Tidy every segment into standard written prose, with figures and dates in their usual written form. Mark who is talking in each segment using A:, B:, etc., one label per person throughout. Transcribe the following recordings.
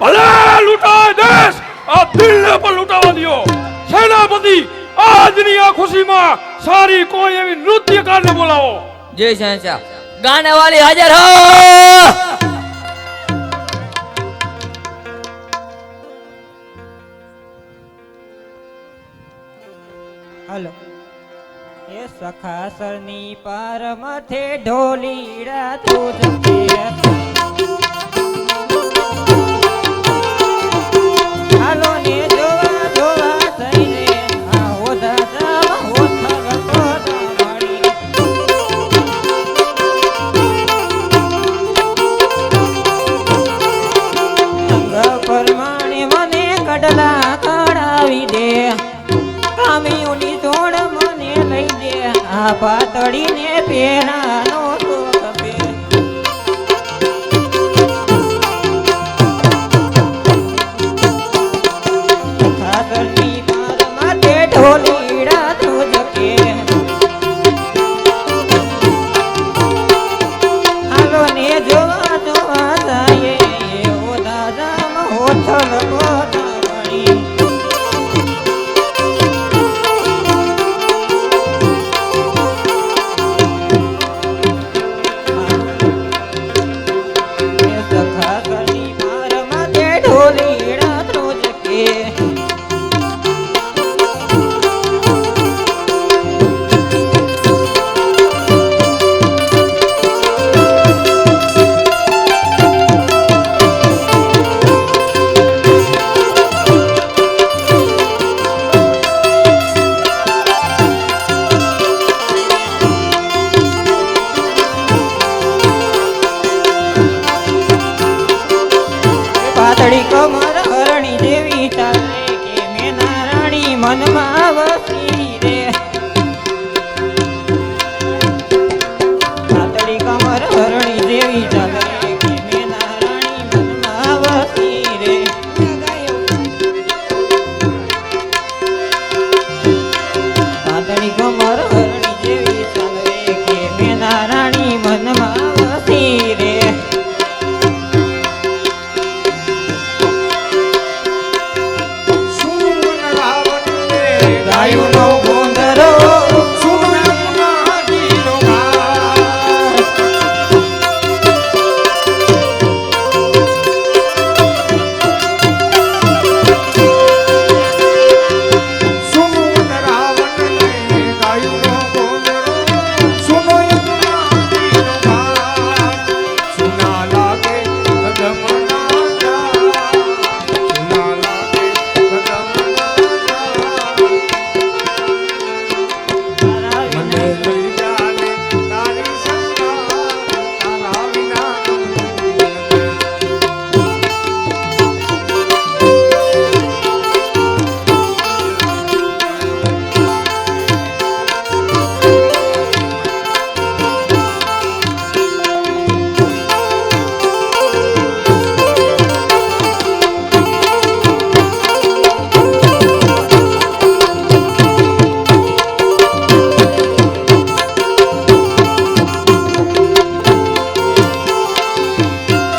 A: ભલે લૂંટાય દેશ, આ દિલને પણ લૂંટાવા દ્યો. સેનાપતિ, આજની આ ખુશીમાં સારી કોઈ એવી નૃત્યકારને બોલાવો.
B: જય શહેનશાહ. ગાને વાલી હાજર હો.
C: હાલો. એ સખાસરની પાર માથે ઢોલીડા તું હાલો ને જોવા જોવા થઈને આ હોધા જાવા હોથર મારી પરમાણે મને કડલા કાઢાવી દે, કામીઓની જોડ મને લઈ દે, આ પાતળીને પેરાનો શોખ બે. ખાતરની પાર માથે ઢોલીડા તું જકે હાલો ને જોવા જોવા જાય ઓ દાદા હોથલ પોતાણી પાતળી કમર હરણી જેવી ચાલે કે મેના રાણી મનમાં વસી રે. પાતળી કમર હરણી જેવી ચાલે કે મેના રાણી મનમાં વસી રે. પાતળી કમર હરણી જેવી ચાલે કે મેના રાણી મનમાં વસી રે. ગાયોનો ગોંદરો સુનાજીનો ઘાટ.
D: સુન રાવણને ગાયોનો ગોંદરો સુનો યમુનાજીનો ઘાટ. સુના લાગે કદમના જા, સુના લાગે કદમના મને લઈ જાને તારી સંગાત, તારા વિના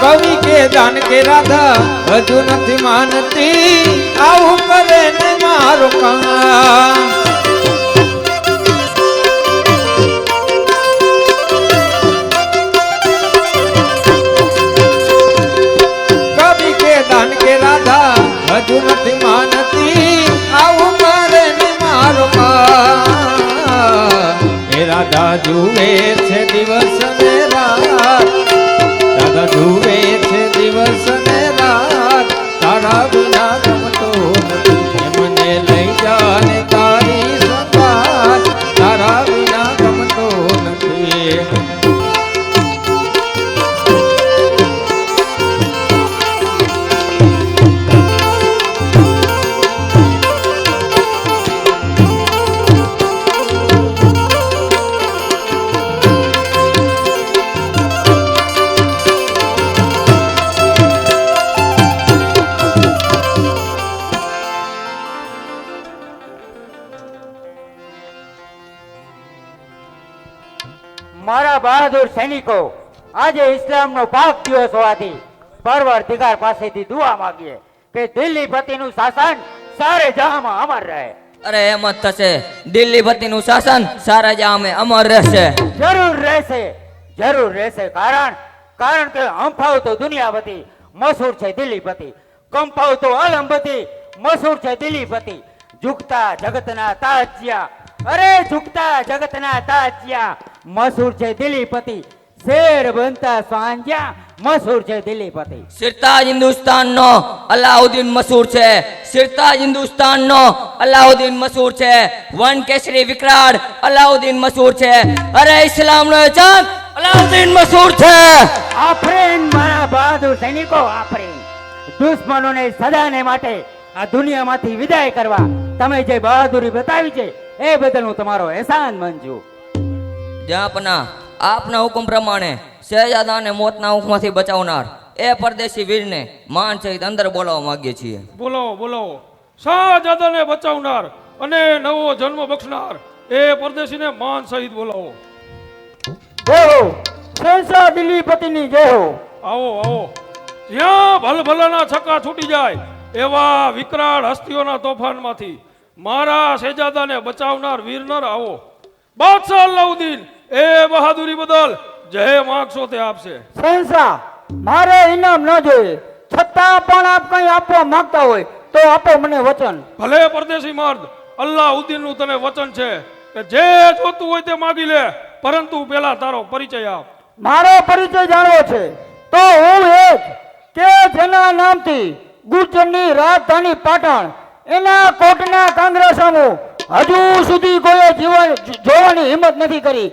D: કવિ કે જાન કે રાધા હજુ નથી માનતી, આવું કરે ને મારો કામ. કવિ કે દાન કે રાધા હજુ નથી માનતી, આવું કરે ને મારો કામ. એ રાધા જુએ છે દિવસ ને રાત, રાધા જુએ છે દિવસ ને રાત, તારા વિના ગમતો નથી. મને લઈ જાને તારી સંગાત, તારા વિના ગમતો નથી.
E: મારા બહાદુર સૈનિકો, આજે ઇસ્લામનો પાક દિવસ હોવાથી પરવરદિગાર પાસેથી દુઆ માંગીએ કે દિલ્હી પતિનું શાસન સારે જહાંમાં અમર રહે.
B: અરે એમ જ થશે. દિલ્હી પતિનું શાસન સારા જામે અમર રહેશે.
E: જરૂર રહેશે. કારણ કે હંફાવ તો દુનિયાપતિ મશહૂર છે દિલ્હીપતિ, કંપાવ તો આલમપતિ મશહૂર છે દિલ્હીપતિ. ઝુકતા જગતના તાજિયા મશહૂર છે દિલ્હીપતિ. શેર બનતા સાંજ્યા મશહૂર છે દિલ્હીપતિ.
B: સિરતાજ હિન્દુસ્તાનનો અલાઉદ્દીન મશહૂર છે. સિરતાજ હિન્દુસ્તાનનો અલાઉદ્દીન મશહૂર છે. વન કેસરી વિકરાળ અલાઉદ્દીન મશહૂર છે. અરે ઇસ્લામનો ચાંદ અલાઉદ્દીન મશહૂર છે.
E: આફરીન મારા બહાદુર સૈનિકો, આફરીન. દુશ્મનોને સદાને માટે આ દુનિયામાંથી વિદાય કરવા તમે જે બહાદુરી બતાવી છે એ બદલ હું તમારો એહસાન માનું છું.
B: જહાંપના આપના હુકમ પ્રમાણે શહેજાદાને મોતના હુકમથી બચાવનાર એ પરદેશી વીરને માન સહિત અંદર બોલાવવા માંગીએ છીએ.
A: બોલાવો. શાહજાદાને બચાવનાર અને નવો જન્મ બક્ષનાર એ પરદેશીને માન સહિત બોલાવો.
E: જય હો શહેનશાહ દિલ્હીપતિની જય હો.
A: આવો. જ્યાં ભલભલાના છક્કા છૂટી જાય એવા વિકરાળ હસ્તીઓના તોફાનમાંથી મારા શહેજાદાને બચાવનાર વીર નર આવો. બાદશાહ અલાઉદ્દીન એ બહાદુરી બદલ જે માંગશો તે આપશે.
E: શહેનશાહ, મારે ઇનામ ન જોઈએ, છતાં પણ આપ કંઈ આપવા માંગતા હોય તો આપો મને વચન.
A: ભલે પરદેશી મર્દ, અલ્લાઉદ્દીનનું તને વચન છે કે જે જોતું હોય તે માગી લે, પરંતુ પેલા તારો પરિચય આપ.
E: મારો પરિચય જાણવો છે તો હું એ જ કે જેના નામથી ગુર્જરની રાજધાની પાટણ એના કોટના કાંગરા સામુ હજુ સુધી કોઈ જીવન જોવાની હિંમત નથી કરી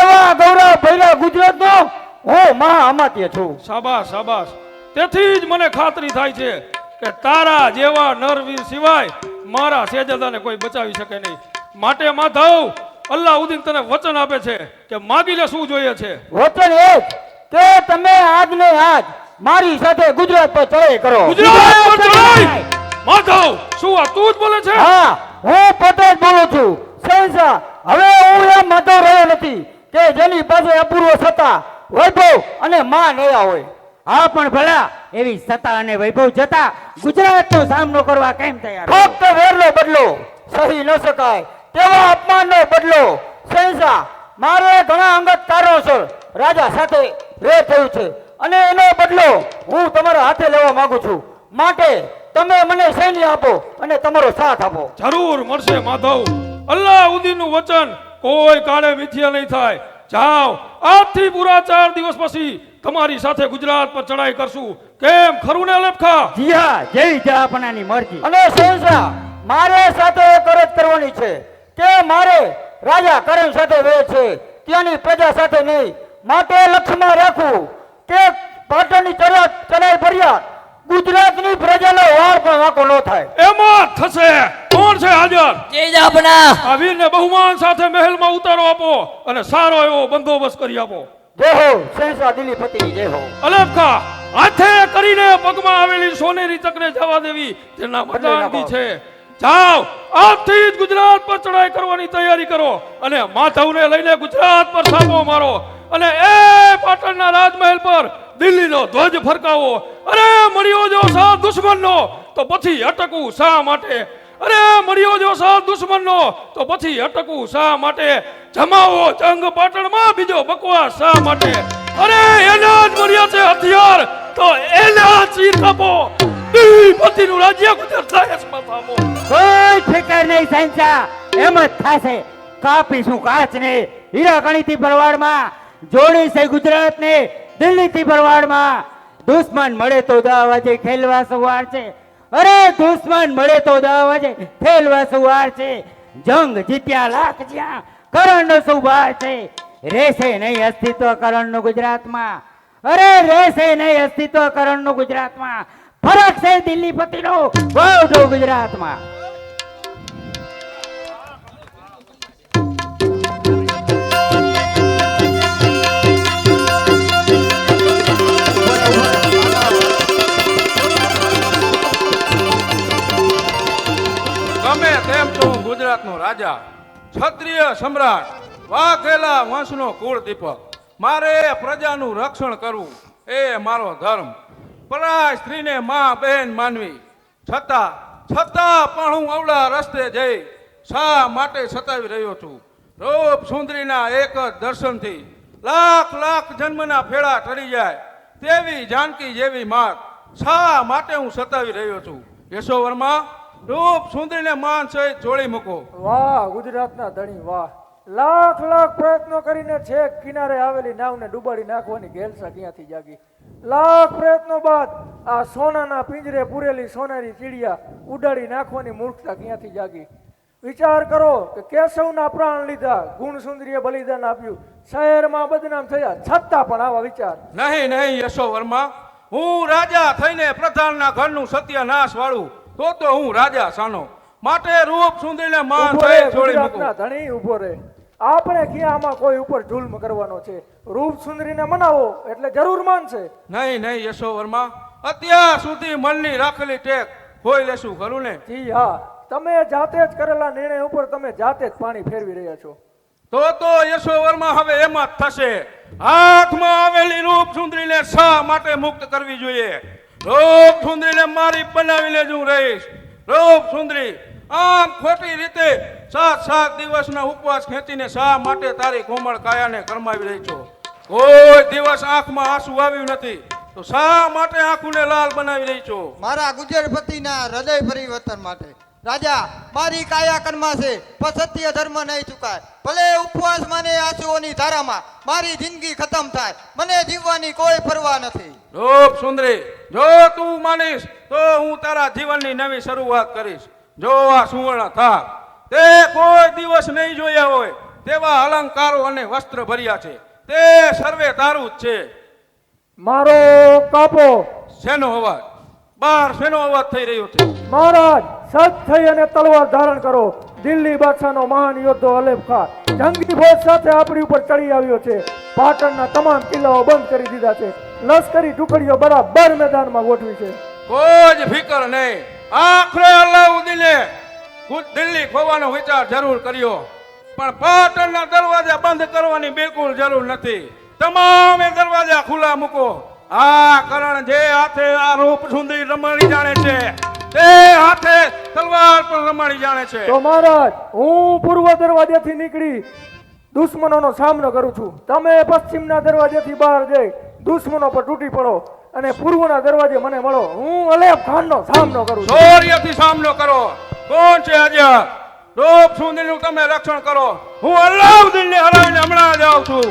E: એવા ગૌરવ ભર્યા ગુજરાતનો હું મહા અમાત્ય છું.
A: શાબાશ. તેથી જ મને ખાતરી થાય છે કે તારા જેવા નરવીર સિવાય મારા શહેજાદાને કોઈ બચાવી શકે નહીં. માટે માધવ, અલ્લાઉદ્દીન તને વચન આપે છે કે માગી લે, શું જોઈએ છે?
E: વચન એ જ કે તમે આજને આજ મારી સાથે ગુજરાત પર ચડાઈ કરો.
A: ગુજરાત પર ચડાઈ? માધવ, શું આ તું જ બોલે છે?
E: હા, હું પોતે જ બોલું છું. શહેનશાહ, હવે હું એમ માધવ રહ્યો નથી કે જેની પાસે અપૂર્વ સત્તા, વૈભવ અને માન રહ્યા હોય. હા, પણ ભલા એવી સત્તા અને વૈભવ જતા ગુજરાતનો સામનો કરવા કેમ તૈયાર? ફક્ત વેરનો બદલો સહી ન શકાય તેવા અપમાનનો બદલો. શહેનશાહ, મારે ઘણા અંગત કારણોસર રાજા સાથે વેર થયું છે અને એનો બદલો હું તમારા હાથે લેવા માંગુ છું. માટે તમે મને સૈન્ય આપો અને તમારો સાથ આપો.
A: જરૂર મળશે માધવ. અલ્લાઉદ્દીનનું વચન કોઈ કાળે મિથ્યા નહીં થાય. જાઓ, આજથી પૂરા 4 દિવસ પછી તમારી સાથે ગુજરાત પર ચડાઈ કરશું. કેમ, ખરું ને અલબખા?
E: જી હા, જય જહાંપનાની મરજી. અને શહેનશાહ, મારે સાથે એક અરજ કરવાની છે કે મારે રાજા કરણ સાથે વેર છે, ત્યાંની પ્રજા સાથે નહીં. માટે લક્ષ્યમાં રાખવું કે પાટણની ચડાઈ ફરિયાદ ગુજરાતની પ્રજાનો વાર પણ વાંકો ન થાય.
A: એમાં થશે. કોણ છે હાજર?
B: જહાંપના
A: આ વીરને બહુમાન સાથે મહેલમાં ઉતારો આપો અને સારો એવો બંદોબસ્ત કરી આપો.
E: જય હો શહેનશાહ દિલ્હીપતિ, જય હો.
A: અલબખા, હાથે કરીને પગમાં આવેલી સોનેરી તકને જવા દેવી તેના મદાનથી છે. જાઓ, આજથી જ ગુજરાત પર ચડાઈ કરવાની તૈયારી કરો અને માધવને લઈને ગુજરાત પર છાપો મારો અને એ પાટણના રાજમહેલ પર દિલ્હીનો ધ્વજ ફરકાવો. અરે મળ્યો જો સાથ દુશ્મનનો તો પછી અટકવું શા માટે? અરે મળ્યો જો સાથ દુશ્મનનો તો પછી અટકવું શા માટે? જમાવો જંગ પાટણમાં, બીજો બકવાસ શા માટે? અરે એના જ મળ્યા છે હથિયાર તો એના ચીર કાપો. દિલ્હીપતિનું રાજ્ય ગુજરાત લાયસમાં થામો.
E: કોઈ ફિકર નહીં શહેનશાહ, એમ જ થશે. કાપીશું કાચને હીરાકણીથી ભરવાડમાં, જોડીશે ગુજરાતને દિલ્હીથી ભરવાડમાં. દુશ્મન મળે તો દાવાજે ખેલવા સવાર છે. અરે દુશ્મન મળે તો દાવાજે ખેલવા સવાર છે. જંગ જીત્યા લાખ જ્યાં કરણનો સુભાર છે. રહેશે નહીં અસ્તિત્વ કરણનું ગુજરાતમાં. અરે રહેશે નહીં અસ્તિત્વ કરણનું ગુજરાતમાં. ફરક છે દિલ્હીપતિનો વાવડો ગુજરાતમાં.
F: ગમે તેમ તો હું ગુજરાતનો રાજા, ક્ષત્રિય સમ્રાટ, વાઘેલા વંશનો કુળ દીપક. મારે પ્રજાનું રક્ષણ કરવું એ મારો ધર્મ. પરાય સ્ત્રીને માં બહેન માનવી, છતાં પણ હું અવળા રસ્તે જઈ શા માટે સતાવી રહ્યો છું? રૂપ સુંદરીના એક જ દર્શનથી લાખ જન્મના ફેરા ટળી જાય તેવી જાનકી જેવી માત શા માટે હું સતાવી રહ્યો છું? યશોવર્મા, રૂપ સુંદરીને માન સહિત જોડી મૂકો.
G: વાહ ગુજરાતના ધણી વાહ! લાખ પ્રયત્નો કરીને છેક કિનારે આવેલી નાવને ડૂબાડી નાખવાની ઘેલસા ક્યાંથી જાગી? લાખ પ્રયત્નો બાદ આ સોનાના પિંજરે પૂરેલી સોનેરી ચીડિયા ઉડાડી નાખવાની મૂર્ખતા ક્યાંથી જાગી? વિચાર કરો કે કેશવના પ્રાણ લીધા, ગુણ સુંદરીએ બલિદાન આપ્યું, શહેરમાં બદનામ થયા, છતાં પણ આવા વિચાર?
F: નહીં યશોવર્મા, હું રાજા થઈને પ્રધાનના ઘરનું સત્યનાશ વાળું તો હું રાજા સાનો. માટે રૂપ સુંદરીને માન
G: ઉભો
F: સહિત
G: રે
F: જોડી
G: ગુજરાતના
F: મૂકો.
G: ધણી, ઉભો રે. આપણે ક્યાં આમાં કોઈ ઉપર જુલ્મ કરવાનો છે? રૂપ સુંદરીને મનાવો એટલે જરૂર માનશે.
F: નહીં યશોવર્મા, અત્યાર સુધી મનની રાખેલી ટેક હોય લેશું ખરું ને?
G: જી હા, તમે જાતે જ કરેલા નિર્ણય ઉપર તમે જાતે જ પાણી ફેરવી રહ્યા છો.
F: તો યશોવર્મા હવે એમ જ થશે. હાથમાં આવેલી રૂપ સુંદરીને શા માટે મુક્ત કરવી જોઈએ? રૂપ સુંદરીને મારી બનાવીને જ હું રહીશ. રૂપ સુંદરી, આમ ખોટી રીતે 7 દિવસના ઉપવાસ ખેંચીને શા માટે તારી કોમળ કાયાને કરમાવી રહી છો? કોઈ દિવસ આંખમાં આંસુ આવ્યું નથી તો શા માટે આંખોને લાલ બનાવી રહી છો?
H: મારા ગુજરપતિના હૃદય પરિવર્તન માટે. રાજા, મારી કાયા કર્મા છે પણ સત્ય ધર્મ નહીં ચુકાય. ભલે ઉપવાસ માને આંસુઓની ધારામાં મારી જિંદગી ખતમ થાય, મને જીવવાની કોઈ પરવા નથી.
F: રૂપ સુંદરી, જો તું માનીશ તો હું તારા જીવનની નવી શરૂઆત કરીશ. જો આ સુવર્ણ થાક તે કોઈ દિવસ નહીં જોયા હોય તેવા અલંકારો અને વસ્ત્ર ભર્યા છે, તે સર્વે તારું જ છે.
G: મારો કાપો.
F: શેનો અવાજ? બહાર શેનો અવાજ થઈ રહ્યો છે?
G: મહારાજ, સજ્જ થઈ અને તલવાર ધારણ કરો. દિલ્હી બાદશાહનો મહાન યોદ્ધો અલેફ ખાન જંગી ફોજ સાથે આપણી ઉપર ચડી આવ્યો છે. પાટણના તમામ કિલ્લાઓ બંધ કરી દીધા છે. લશ્કરી ટુકડીઓ બરાબર મેદાનમાં ગોઠવી છે.
F: કોઈ જ ફિકર નહીં. આખરે અલાઉદ્દીને દિલ્હી ખોવાનો વિચાર જરૂર કર્યો, પણ પાટણના દરવાજા બંધ કરવાની બિલકુલ જરૂર નથી. તમામે દરવાજા ખુલ્લા મૂકો. આ કરણ જે હાથે આ રૂપ સુંદરી રમાડી જાણે છે તે હાથે તલવાર પણ રમાડી જાણે છે.
G: તો મહારાજ, હું પૂર્વ દરવાજાથી નીકળી દુશ્મનોનો સામનો કરું છું. તમે પશ્ચિમના દરવાજાથી બહાર જઈ દુશ્મનો પર તૂટી પડો અને પૂર્વના દરવાજે મને મળો. હું અલેફ ખાનનો સામનો કરું છું.
F: શૌર્યથી સામનો કરો. કોણ છે અજય? રૂપ સુંદરીનું તમે રક્ષણ કરો. હું અલાઉદ્દીનને હરાવીને હમણાં જ આવું છું.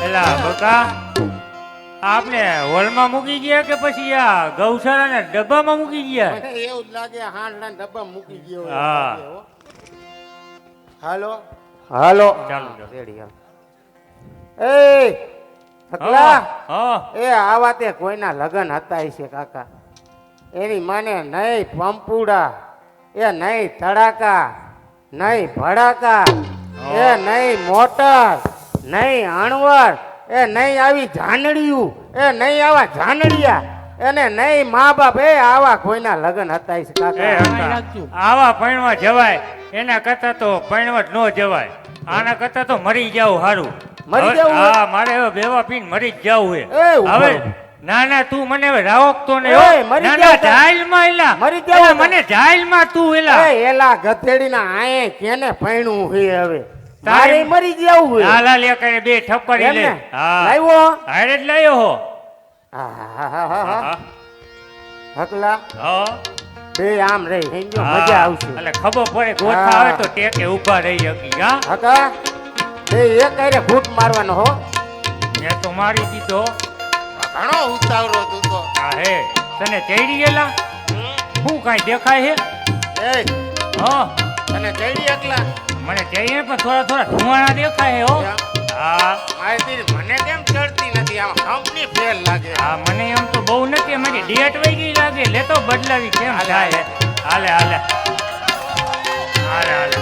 E: એલા બકા, આપને હોલમાં મૂકી ગયા કે પછી આ ગૌશાળાના ડબ્બામાં મૂકી ગયા?
I: મને એવું જ લાગે હાંડના ડબ્બા મૂકી ગયો હોય.
E: હા.
I: હાલો
E: હાલો, ચાલો
I: રેડી હાલ. એ હકલા,
E: હા.
I: એ આવા તે કોઈના લગન હતા છે કાકા. એની મને નહીં પંપુડા, એ નહીં ધડાકા, નહીં ભડાકા, એ નહીં મોટર, નહીં અણવર, એ નહીં આવી જાનડિયું, એ નહીં આવા જાનડિયા, એને નહીં મા બાપ. એ આવા કોઈના લગન હતા છે
E: એ
I: કાકા.
E: હતા. આવા પૈણવા જવાય, એના કરતા તો પૈણવા જ ન જવાય. આના કરતા તો મરી જાવ સારું.
I: મરી
E: હવે-
I: જાવું?
E: હા, મારે હવે બેવા પીને મરી જ જાવું
I: એ
E: છે.
I: ઉભો
E: હવે
I: રહો.
E: ના તું મને હવે રાવકતો ને
I: એ,
E: હો.
I: મરી
E: ના
I: જાવ તો-
E: જાહેલમાં એલા.
I: મરી જાવ
E: એલા,
I: તો-
E: મને જાહેલમાં તું એલા.
I: એ એલા ગધેડીના આયે કેને પૈણું છે હવે?
E: તારે-
I: મારે મરી જવું હોય.
E: લાલા લે કરે બે ઠપકરી
I: એમ
E: લે.
I: ને?
E: હા.
I: લાવ્યો?
E: હારે જ લાવ્યો હો.
I: આહાહાહા.
E: હા.
I: હકલા
E: હા.
I: બે આમ રહી હેંજો
E: હા.
I: મજા આવશે.
E: એટલે ખબર પડે ગોઠા
I: હા.
E: આવે તો ટેકે ઊભા રહી શકી. હા,
I: હકા બે એક હારે ફૂટ મારવાનો હો.
E: મેં તો મારી દીધો.
I: ઘણો ઉતાવળો તું તો.
E: હા હે, તને ચડી ગયેલા શું કાંઈ દેખાય છે?
I: એ
E: હા,
I: તને ચડી એકલા
E: મને ચડીને પણ થોડા ધુવાણા દેખાય હો. હા
I: માહિતી મને કેમ ચડતી નથી? આમ કંપની ફેલ લાગે.
E: હા, મને એમ તો બહુ નથી. મારી ડેટ વહી ગઈ લાગે. લેતો બદલાવી કેમ થાય? હાલે હાલે હાલે હાલે.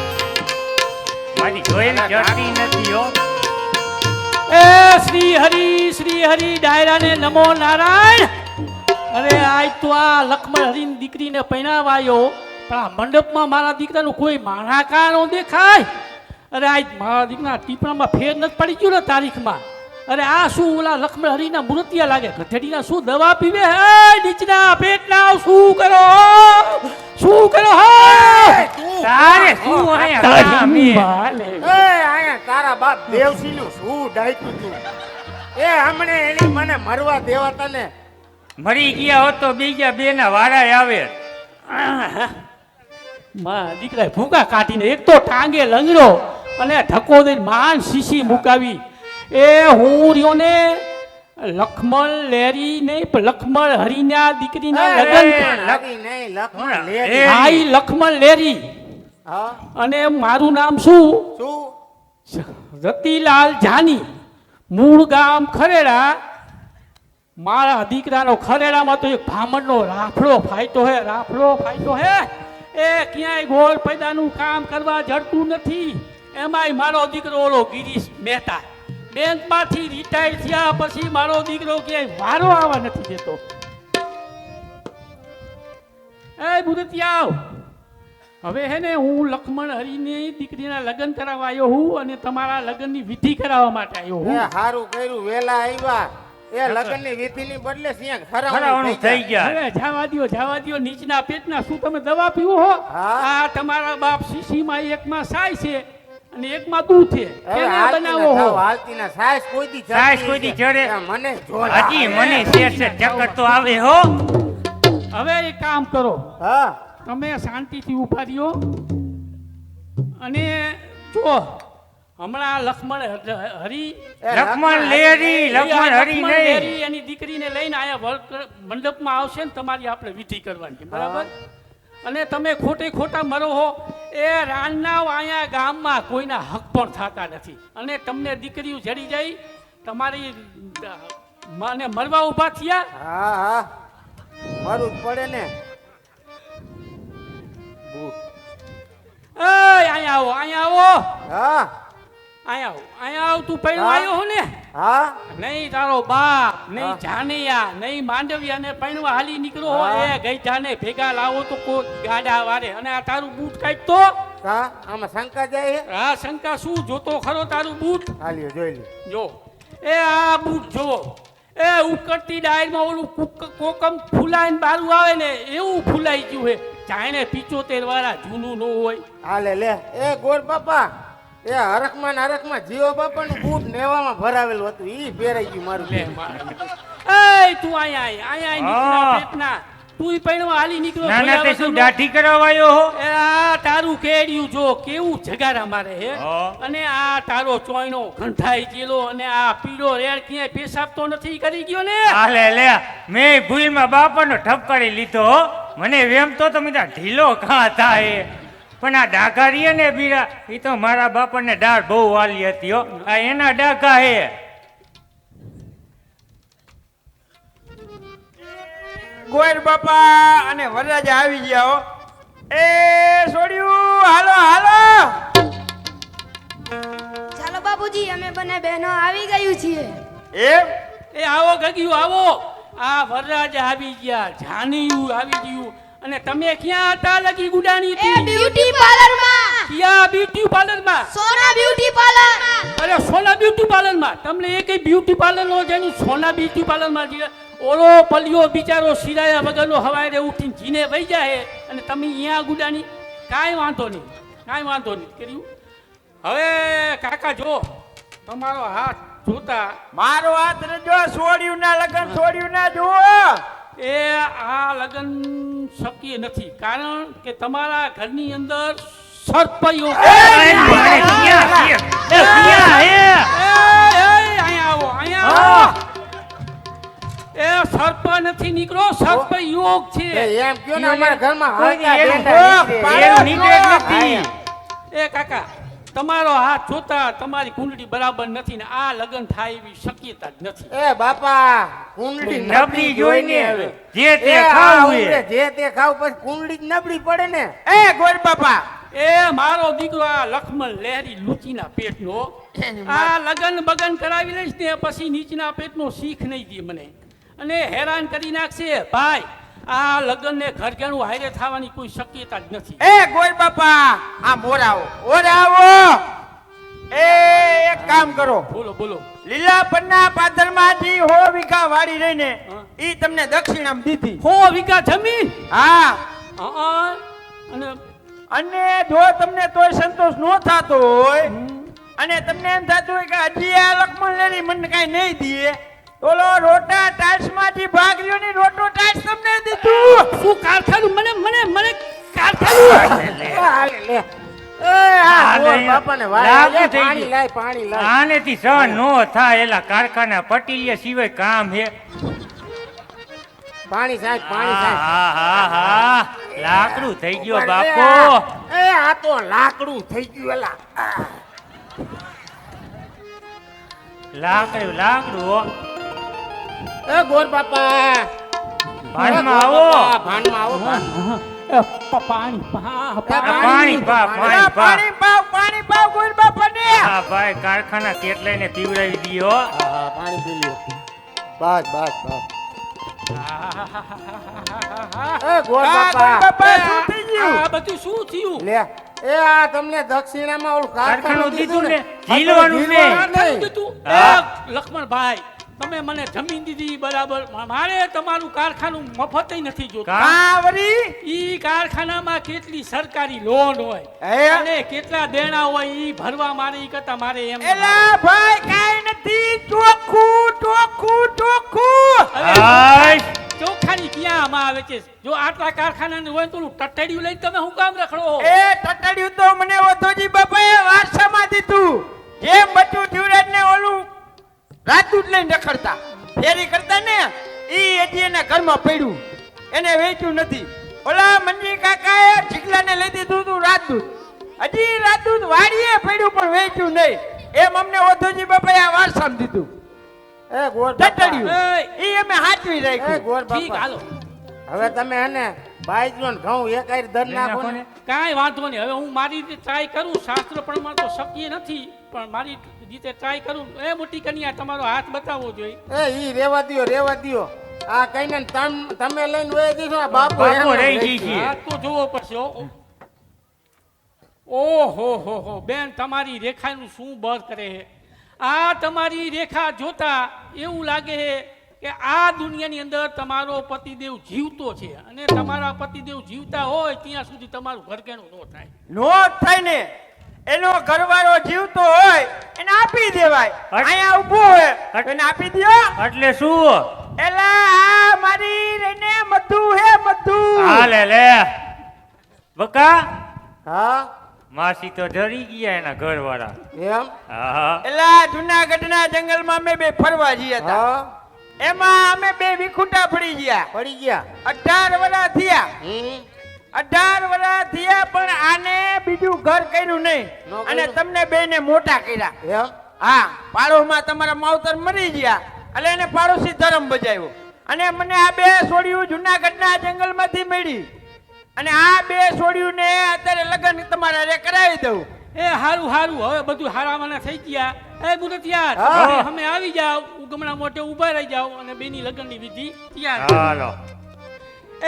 E: મારી જોઈને ચડતી નથી હો.
J: એ શ્રી હરિ ડાયરાને નમો નારાયણ. અરે આજ તો આ લક્ષ્મણ હરિની દીકરીને પૈણાવાયો, પણ આ મંડપમાં મારા દીકરાનું કોઈ માણાકા નો દેખાય. અરે આજ મારા દીકરા ટીપણામાં ફેર નથી પડી ગયો ને તારીખમાં. અરે આ શું ઓલા લક્ષ્મણ હરિના મૂર્તિયા લાગે, ગધેડીના શું દવા પીવે? હે નીચના પેટના શું કરો
I: તારે શું અહીંયા કામ એ? અહીંયા તારા બાપ દેવસીનું શું ડાયકું તું? એ હમણે એની મને મરવા દેવા તને.
J: મરી ગયા હોત તો બીજા બે ના વારા આવે. મારા દીકરાએ ભૂકા કાઢીને એક તો ટાંગે લંગડો અને ધક્કો દઈને માન શીશી મુકાવી. એ હું રહ્યો ને લક્ષ્મણ લેરી નહીં પણ લક્ષ્મણ હરિના દીકરીના લગ્ન.
I: લગી નહીં લખમણ લે.
J: હા ઈ લક્ષ્મણ લેરી.
I: હા
J: અને મારું નામ શું?
I: શું?
J: રતિલાલ જાની, મૂળ ગામ ખરેડા. મારા દીકરાનો ખરેડામાં તો એક બ્રાહ્મણનો રાફડો ફાયટો હે. એ ક્યાંય ગોળ પૈદાનું કામ કરવા જડતું નથી. એમાંય મારો દીકરો ઓલો ગિરીશ મહેતા બેંકમાંથી રિટાયર થયા પછી મારો દીકરો ક્યાંય વારો આવવા નથી દેતો. એ બુરતિયાવ, હવે હે ને હું લક્ષ્મણ હરિની દીકરીના લગ્ન કરાવવા આવ્યો હું અને તમારા લગ્નની વિધિ કરાવવા માટે આવ્યો હું.
I: એ હારું કર્યું વેલા આવ્યા. એ લગ્નની વિધિની બદલે સિંહ ખરાવાનું થઈ ગયા.
J: અરે જવા દ્યો નીચના પેટના. શું તમે દવા પીવો હો?
I: હા.
J: આ તમારા બાપ શીશીમાં એકમાં સાય છે અને એકમાં દૂધ છે. કેને બનાવો હો?
I: હાલતીના સાઈસ કોઈ દી ચડે. મને
J: હજી મને ચક્કર તો આવે હો. હવે એક કામ કરો,
I: હા
J: તમે શાંતિથી ઉભા રહ્યો અને જો હમણાં લક્ષ્મણ હરી એની દીકરીને લઈને આયા મંડપમાં આવશે ને તમારી આપણે વિધિ કરવાની, બરાબર? અને તમે ખોટા મરો હો. એ રાનના અહીંયા ગામમાં કોઈના હક પણ થતા નથી અને તમને દીકરીઓ જડી જાય તમારી મને મરવા ઊભા થયા.
I: હા મારું જ પડે ને.
J: અહીંયા આવો.
I: હા
J: અહીંયા આવ. તું પૈણો આવ્યો હો ને?
I: હા
J: નહીં તારો બાપ, નહીં જાનૈયા, નહીં માંડવિયા ને પૈણવા હાલી નીકળો હો. એ ગઈ જાને ભેગા લાવો તો કોઈ ગાડા વારે. અને આ તારું બૂટ કાઢ તો.
I: હા આમાં શંકા જાય.
J: હા શંકા શું? જોતો ખરો તારું બૂટ.
I: હાલ્યો જોઈ લે.
J: જો એ આ બૂટ જોવો. એ ઉકળતી ડાયરમાં ઓલું કોકમ ફૂલાઈને બારું આવે ને એવું ફૂલાઈ ગયું હે. જાણે 75 વાળા જૂનું ન હોય.
I: હાલે લે. એ ગોળ બાપા, એ હરખમાં જીવો બાપાનું બૂટ નેવામાં ભરાવેલું હતું, ઈ પહેરાઈ ગયું મારું.
J: એ તું અહીંયા નીકળ્યા પેટના. તું પૈણવા હાલી નીકળો.
K: નાના તે શું દાઢી કરાવાયો હો?
J: એ આ તારું કેડિયું જો કેવું જગારા મારે હે. અને આ તારો ચોયનો ગંઠાઈ ગયેલો અને આ પીળો રેડ ક્યાંય પેશાબ તો નથી કરી ગયો ને?
K: હાલે લે, મેં ભૂલમાં બાપાનો ઠપકારી લીધો હો. મને વેમતો તો મેં ઢીલો કાં થાય. પણ આ ડાઘા રીએ ને બીરા, એ તો મારા બાપાને દાળ બહુ વાલી હતી હો. આ એના ડાઘા હે.
E: ગોર બાપા અને વરરાજા આવી ગયા હો. એ છોડ્યું, હાલો
L: ચાલો બાપુજી, અમે બંને બહેનો આવી ગયું છીએ.
E: એમ?
J: એ આવો ગગિયું આવો. આ વરરાજા આવી ગયા, જાનૈયું આવી ગયું. અને તમે ક્યાં હતા લગી ગુડાણી?
L: બ્યુટી પાર્લરમાં.
J: ક્યાં બ્યુટી પાર્લરમાં?
L: સોના બ્યુટી પાર્લરમાં.
J: અરે સોના બ્યુટી પાર્લરમાં? તમને એક બ્યુટી પાર્લર નો જેનું સોના બ્યુટી પાર્લરમાં ઓલો પલિયો બિચારો સિરાયા વગરનો હવારે ઉઠીને જીને વહી જાય અને તમે અહીંયા ગુડાની. કાંઈ વાંધો નહીં કર્યું. હવે કાકા જો તમારો હાથ જોતા.
E: મારો હાથ રજો. છોડ્યું ના લગન, છોડ્યું ના જુઓ.
J: એ આ લગન શક્ય નથી, કારણ કે તમારા ઘરની અંદર સર્પયોગ. અહીંયા એ સર્પ નથી નીકળો, સર્પ યોગ છે.
I: એમ કયો ને અમારા ઘરમાં
J: એ કાકા તમારો હાથ જોતા તમારી કુંડળી બરાબર નથી ને આ લગન થાય એવી શક્યતા જ નથી.
I: એ બાપા કુંડળી
K: નબળી જોઈને
I: હવે
K: જે તે ખાવું
I: જે તે ખાવ પછી કુંડળી જ નબળી પડે ને.
E: એ ગોર બાપા,
J: એ મારો દીકરો આ લખમણ લહેરી લુચીના પેટનો આ લગન બગન કરાવી લઈશ ને પછી નીચના પેટનો શીખ નહીં દે મને અને હેરાન કરી નાખશે ભાઈ આ લગન ને ઘરઘેણું હારે થવાની કોઈ શક્યતા જ નથી
E: એ ગોર બાપા આ મોરાવો ઓરાવો એ એક કામ કરો
J: બોલો બોલો
E: લીલાપરના પાદરમાંથી 100 વીઘા વાડી રહીને ઈ તમને દક્ષિણામ દીધી
J: 100 વીઘા જમીન
E: હા
J: અને
E: અને જો તમને તોય સંતોષ ન થતો હોય અને તમને એમ થતું હોય કે હજી આ લક્ષ્મણ લેરી મને કાંઈ નહીં દીએ ઓલો રોટા ટાઈલ્સ માંથી ભાગ લ્યો ને રોટો ટાઈલ્સ તમને દીધું
J: શું કારખાનું મને કારખાનું
K: આનેથી સહન નો થાય એલા કારખાના પટીલિયા સિવાય કામ હે
I: પાણી સાહેબ પાણી સાહેબ
K: હા લાકડું થઈ ગયો બાપો
I: એ આ તો લાકડું થઈ ગયું એલા
K: લાકડું હો.
I: એ ગોર બાપા
K: ભાનમાં આવો
I: ભાનમાં આવો
J: પાણી
K: પાણી
E: પાવ ગોર બાપા ને
K: હા ભાઈ કારખાના કેટલાયને પીવડાવી દીયો
I: પાણી પી લ્યો બસ બસ બસ એ ગોર બાપા
E: શું થઈ ગયું
J: આ બધું શું થયું
I: લે એ આ તમને દક્ષિણામાં ઓલું
K: કારખાનું દીધું ને
I: હા,
K: જીલવાનું ને
J: કારખાનું દીધું?
K: હા.
J: લક્ષ્મણભાઈ તમે મને જમીન દીધી બરાબર મારે તમારું કારખાનું મફત નથી જોતું
E: કાવરી
J: ઈ કારખાનામાં કેટલી સરકારી લોન હોય
E: હે?
J: અને કેટલા દેણા હોય ઈ ભરવા મારે ઈ કરતા મારે એમ
E: એલા ભાઈ કાઈ નથી ચોખ્ખું
K: હાય.
J: ચોખાની ક્યાં આમાં આવે છે જો આટલા કારખાના હોય તો ટટ્ટેડિયું લઈને તમે હું કામ રખડો
E: એ ટટડિયું તો મને ઓધોજી બાપાએ વારસામાં દીધું જે બટુ જીવરાજ ને ઓલું રાજદૂત લઈને રખડતા ફેરી કરતા ને ઈ હજી એના ઘરમાં પડ્યું એને વેચ્યું નથી ઓલા મંજી કાકાએ ચીકલાને લઈ દીધું તું રાજદૂત હજી રાજદૂત વાડીએ પડ્યું પણ વેચ્યું નહીં એમ અમને ઓધોજી બાપાએ આ વારસામાં દીધું
I: એ ગોર બાપા
E: ટટડિયું ઈ અમે હાચવી
I: એ
E: રાખ્યું
I: ગોર
J: ઠીક
I: બાપા
J: હાલો
I: હવે તમે એને બાઈજો ને ઘઉં એકાઈ દર નાખો ને
J: કાંઈ વાંધો નહીં હવે હું મારી રીતે ટ્રાય કરું શાસ્ત્ર પ્રમાણ તો શક્ય નથી પણ મારી રીતે ટ્રાય કરું એ મોટી કન્યા તમારો હાથ બતાવવો જોઈએ
I: એ ઈ રેવા દ્યો આ કઈને તમે લઈને વહી દીધો આ બાપુ
K: બાપુ
I: એમ
K: રહી
I: જ
K: ગઈ છે.
J: હાથ તો જોવો પડશે ઓહો હો બેન તમારી રેખાનું શું બર કરે છે આ તમારી રેખા જોતા એવું લાગે છે કે આ દુનિયાની અંદર તમારો પતિદેવ જીવતો છે અને તમારા પતિદેવ જીવતા હોય ત્યાં સુધી તમારું ઘરકેણું ન થાય
E: નો થાય ને એનો ઘરવાળો જીવતો હોય એને આપી દેવાય અહીંયા ઊભો હોય એને આપી દ્યો
K: એટલે શું
E: એલા આ મારી રેને મધુ હે મધુ
K: હાલે લે બકા
I: હા
K: માસી તો ડરી ગયા એના ઘરવાળા
I: એમ
K: હા
E: એલા જુનાગઢના જંગલમાં અમે બે ફરવા ગયા હતા
I: હા
E: એમાં અમે બે વિખુટા પડી ગયા
I: પડી ગયા
E: 18 વર્ષ થયા
I: હમ
E: 18 વર્ષ થયા પણ આને બીજું ઘર કર્યું નહીં
I: ન કર્યું.
E: અને તમને બેને મોટા કર્યા
I: એમ
E: હા પાડોશમાં તમારા માવતર મરી ગયા એટલે એને પાડોશી ધર્મ બજાવ્યો અને મને આ બે છોડ્યું જુનાગઢના જંગલમાંથી મળી અને આ બે છોડ્યું ને અત્યારે લગ્ન તમારા હારે કરાવી દઉં
J: એ હારું હારું હવે બધું હારામાના થઈ ગયા એ મુરતિયાર
I: હા.
J: તમે અમે આવી જાઓ ઉગમણા મોઢે ઊભા રહી જાઓ અને બેની લગ્નની વિધિ તૈયાર
K: હાલો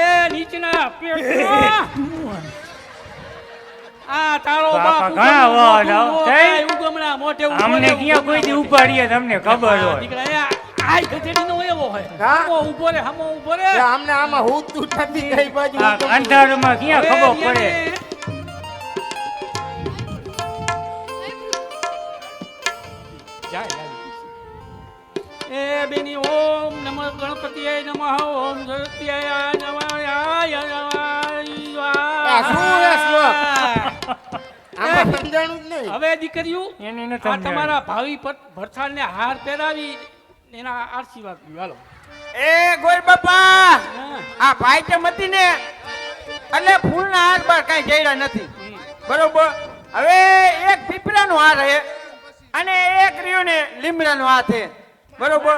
J: એ નીચના પેટમાં આ તારો
K: બાપા
J: બાપ
K: ઘણા વાળ આવ.
J: ઉગમણા મોઢે ઊભો
K: અમને
J: રહે,
K: ક્યાં
J: ઊભો
K: કોઈ દી
J: રહે.
K: ઉપાડીએ તમને ખબર
J: હા,
K: હોય
J: દીકરા એ આ ગધેડીનો એવો હોય
I: હા.
J: હમો ઊભો રે હમો ઊભો રે
I: એ આમને આમાં હું તું થતી કઈ બાજુ
K: આ અંધારામાં ક્યાં
J: હવે
K: ખબર પડે
J: એને- જાય લાવી. એ બેની ઓમ નમઃ ગણપતિએ નમઃ ઓમ સરસ્વતીય નમઃ
I: આ શું એ શ્લોક? આમાં સમજાણું જ નહીં
J: હવે દીકરીઓ
K: એને ન
J: આ
K: સમજાય.
J: તમારા ભાવિ ભરથાળને હાર પહેરાવી એના આશીર્વાદ લ્યો. હાલો
E: એ ગોર બાપા
J: હા.
E: આ ભાઈ કેમ હતી ને એટલે ફૂલના હાર બાર કઈ જડ્યા નથી બરોબર હવે એક પીપળાનો હાર હે અને એક રહ્યો ને લીમડાનો હાથ હે બરોબર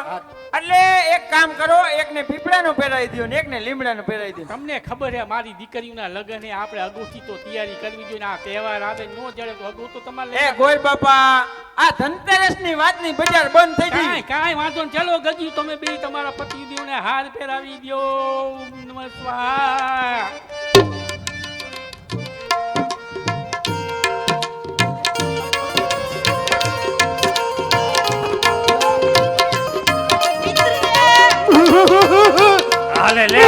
E: એટલે એક કામ કરો, એકને પીપળાનો પહેરાવી દો ને એકને લીમડાનો પહેરાવી દો.
J: તમને ખબર છે મારી દીકરીઓના લગ્ન એ આપણે અગોથી તો તૈયારી કરવી જોઈએ ને આ તહેવાર આવે નો જડે તો અગો તો તમારે
E: એ ગોર બાપા, આ ધનતેરસની વાતની બજાર બંધ થઈ ગઈ.
J: કાંઈ વાંધો નહીં. ચાલો ગજ્યું તમે બે તમારા પતિદેવને હાર પહેરાવી દો. નમઃ સ્વાહા.
K: હાલે લે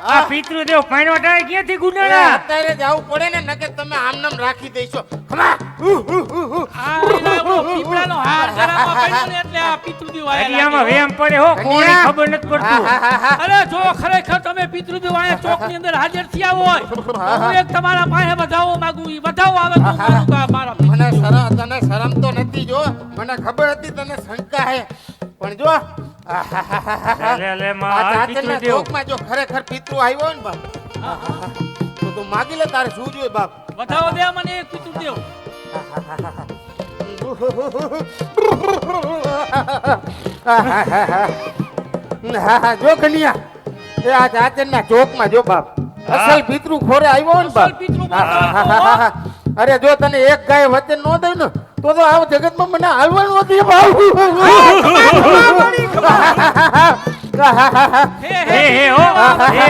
K: આ પિતૃદેવ પાણો ટાળે ક્યાંથી ગુનાણા
I: અત્યારે જવું પડે ને નકે તમે આમ નામ રાખી દઈશો.
J: આ એના ઓલો પીપળાનો હાર ગળામાં પહેર્યો ને એટલે આ પિતૃદેવ આયા
K: હરિયામાં
J: લાગે.
K: વેમ પડે હો કોઈને ખબર નથી પડતું
J: અરે જો ખરેખર તમે પિતૃદેવ આયા ચોકની અંદર હાજર થયા હોય તો હું એક તમારા પાસે વધાવો માંગુ. ઈ વધાવો આવે તો હું માનું કે આ મારા
I: તને શરમ તો નથી જો, મને ખબર હતી તને શંકા હે, પણ જો
K: લે લે
I: આ
K: માં
I: જાતના
K: પિતૃદેવ
I: ચોકમાં જો ખરેખર પિતૃ આવ્યો હોય ને બાપ, તો તું માગી લે તારે શું જોઈએ બાપ.
J: વધાવો દે મને એક પિતૃદેવ.
I: જો કન્યા એ આ જાતના ચોકમાં જો બાપ અસલ પિતૃ ખોરે આવ્યો હોય ને
J: અસલ પિતૃ
I: બાપ.
J: ખોરે
I: અરે જો તને એક ગાય વચ્ચે ન દઉં ને તો આ જગતમાં મને હાલવાનું નથી બાપ.
J: હે
K: હે હો હે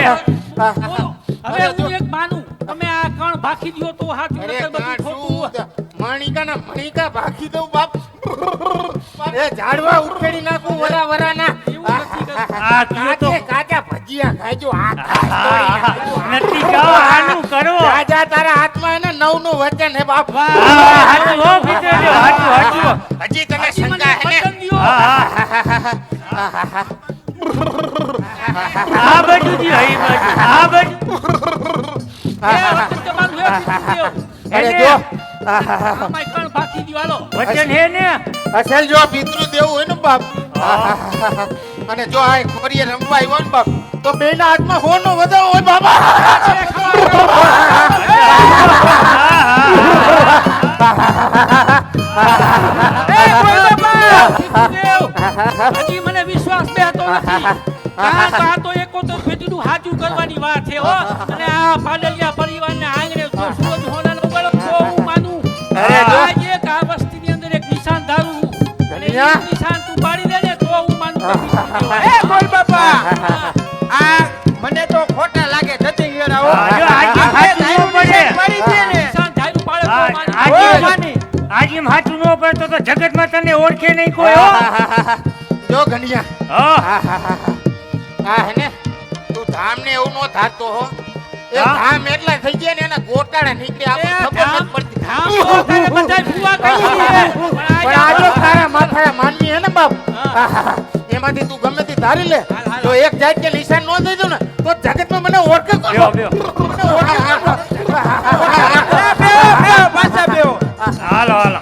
J: બોલો. હવે હું એક માનું તમે આ કણ ભાખી દ્યો તો હાચું
I: અરે
J: નકર બધું
I: ગાંઠ
J: ખોટું.
I: શું? મણિકા ભાગી દઉં બાપ. એ ઝાડવા ઉખેડી નાખું વરા વરાના.
J: એવું નથી કરતું.
K: આ તું તો
I: કાચા ભજીયા ખાજો આ
K: નથી કહો આનું કરો
I: રાજા તારા હાથમાં એને નવનું વચન હે બાપ.
K: હાચું હો પિતૃદેવ હાચું
I: હજી તને
J: હજી મને
I: શંકા હે ને?
J: વચન દ્યો.
K: આ બાજુ જી આ બાજુ
J: એ વચન તમારું હે પિતૃદેવ.
I: અરે જો
J: આમાંય કણ ભાખી દ્યો હાલો.
K: વચન હે ને
I: અસલ જો પિતૃ દેવું હોય ને બાપ, અને જો આ ખોરીએ રમવા આવ્યો ને બાપ, તો બેના હાથમાં હોનો વધાવો હોય બાબા.
J: પિતૃદેવ, હજી મને વિશ્વાસ બેહતો નથી. આ તો એકોતર પેટીનું હાચું કરવાની વાત છે હો. અને આ પાડલિયા પરિવારને આંગણે જો સૂરજ હોનાનો ઉગાડો તો હું માનું.
I: અરે જો.
J: આ એક આ વસ્તીની અંદર એક નિશાન ધારું અને એ
I: કન્યા.
J: નિશાન તું પાડી દે ને તો હું માનું કે પિતૃદેવ
E: એ ગોર બાપા, આ મને તો ખોટા લાગે જતી ગયા હો.
K: જો આજે હાચું ન પડે
E: મારી દે ને.
J: નિશાન ધાર્યું પાડે તો માનું.
K: આજે
E: ઓ માની.
K: આજે એમ હાચું ન પડતો તો જગતમાં તને ઓળખે નહીં કોઈ હો
I: જો ઘનિયા
K: હા
I: આ હે ને તું ધામ ને એવું નો ધારતો હો. એ
K: હા?
I: ધામ એટલા થઈ ગયા ને એના ગોટાળા નીકળ્યા
J: એ
I: આપણને ખબર
J: ધામ-
I: નથી પડતી.
J: ધામ તો તને બધાય ફુવા કરી દે.
I: પણ આ જો તારા માથાએ માનવી હે ને બાપ, એમાંથી તું ગમે તે ધારી લે.
J: હાલ.
I: જો એક જાત કે નિશાન નો દઈ દઉં ને તો જગતમાં મને ઓળખે કોણ?
K: બેહો, બેહો.
I: મને ઓળખે કોણ?
E: પાછા બેહો.
K: હાલો હાલો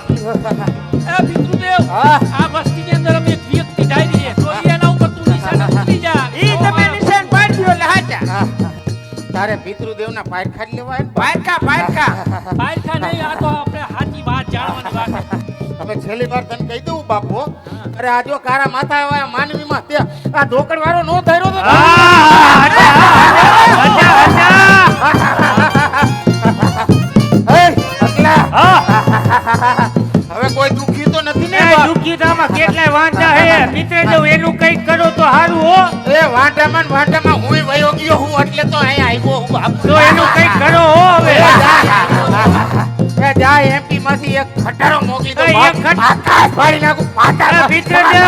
J: એ પિતૃદેવ, આ વસ્તીની અંદર અમે એક વ્યક્તિ ધારી છે તો એના ઉપર તું નિશાન ઉતરી જા.
E: ઈ તમે નિશાન પાડી દો એટલે હાચા.
I: તારે પિતૃદેવના પાયખા જ લેવાય ને?
E: પારકા પારકા.
J: બાયકા નહીં, આ તો આપણે સાચી વાત જાણવાની વાત છે.
I: હવે છેલ્લી વાર તને કહી દઉં બાપુ, અરે આ જો કારા માથા વાળા માનવીમાં તે આ ધોકડ વાળો નો થયો તો એ, અકલા. હવે કોઈ દુખી તો નથી ને બાપ?
K: દુઃખીતામાં કેટલાય વાંધા હે પિતૃદેવ એનું કંઈક કરો તો સારું હો
I: એ વાંઢામાં ને વાંઢામાં હુંય વયો ગયો હું એટલે તો અહીંયા આવ્યો હું બાપ.
K: તો એનું કંઈક કરો હો હવે
I: એ જા એમપી માંથી એક ખટારો મોકલી દો
K: એ
I: બાપ.
K: એક ખટ-
I: આકાશ ફાડી નાખું પાટા.
K: પિતૃદેવ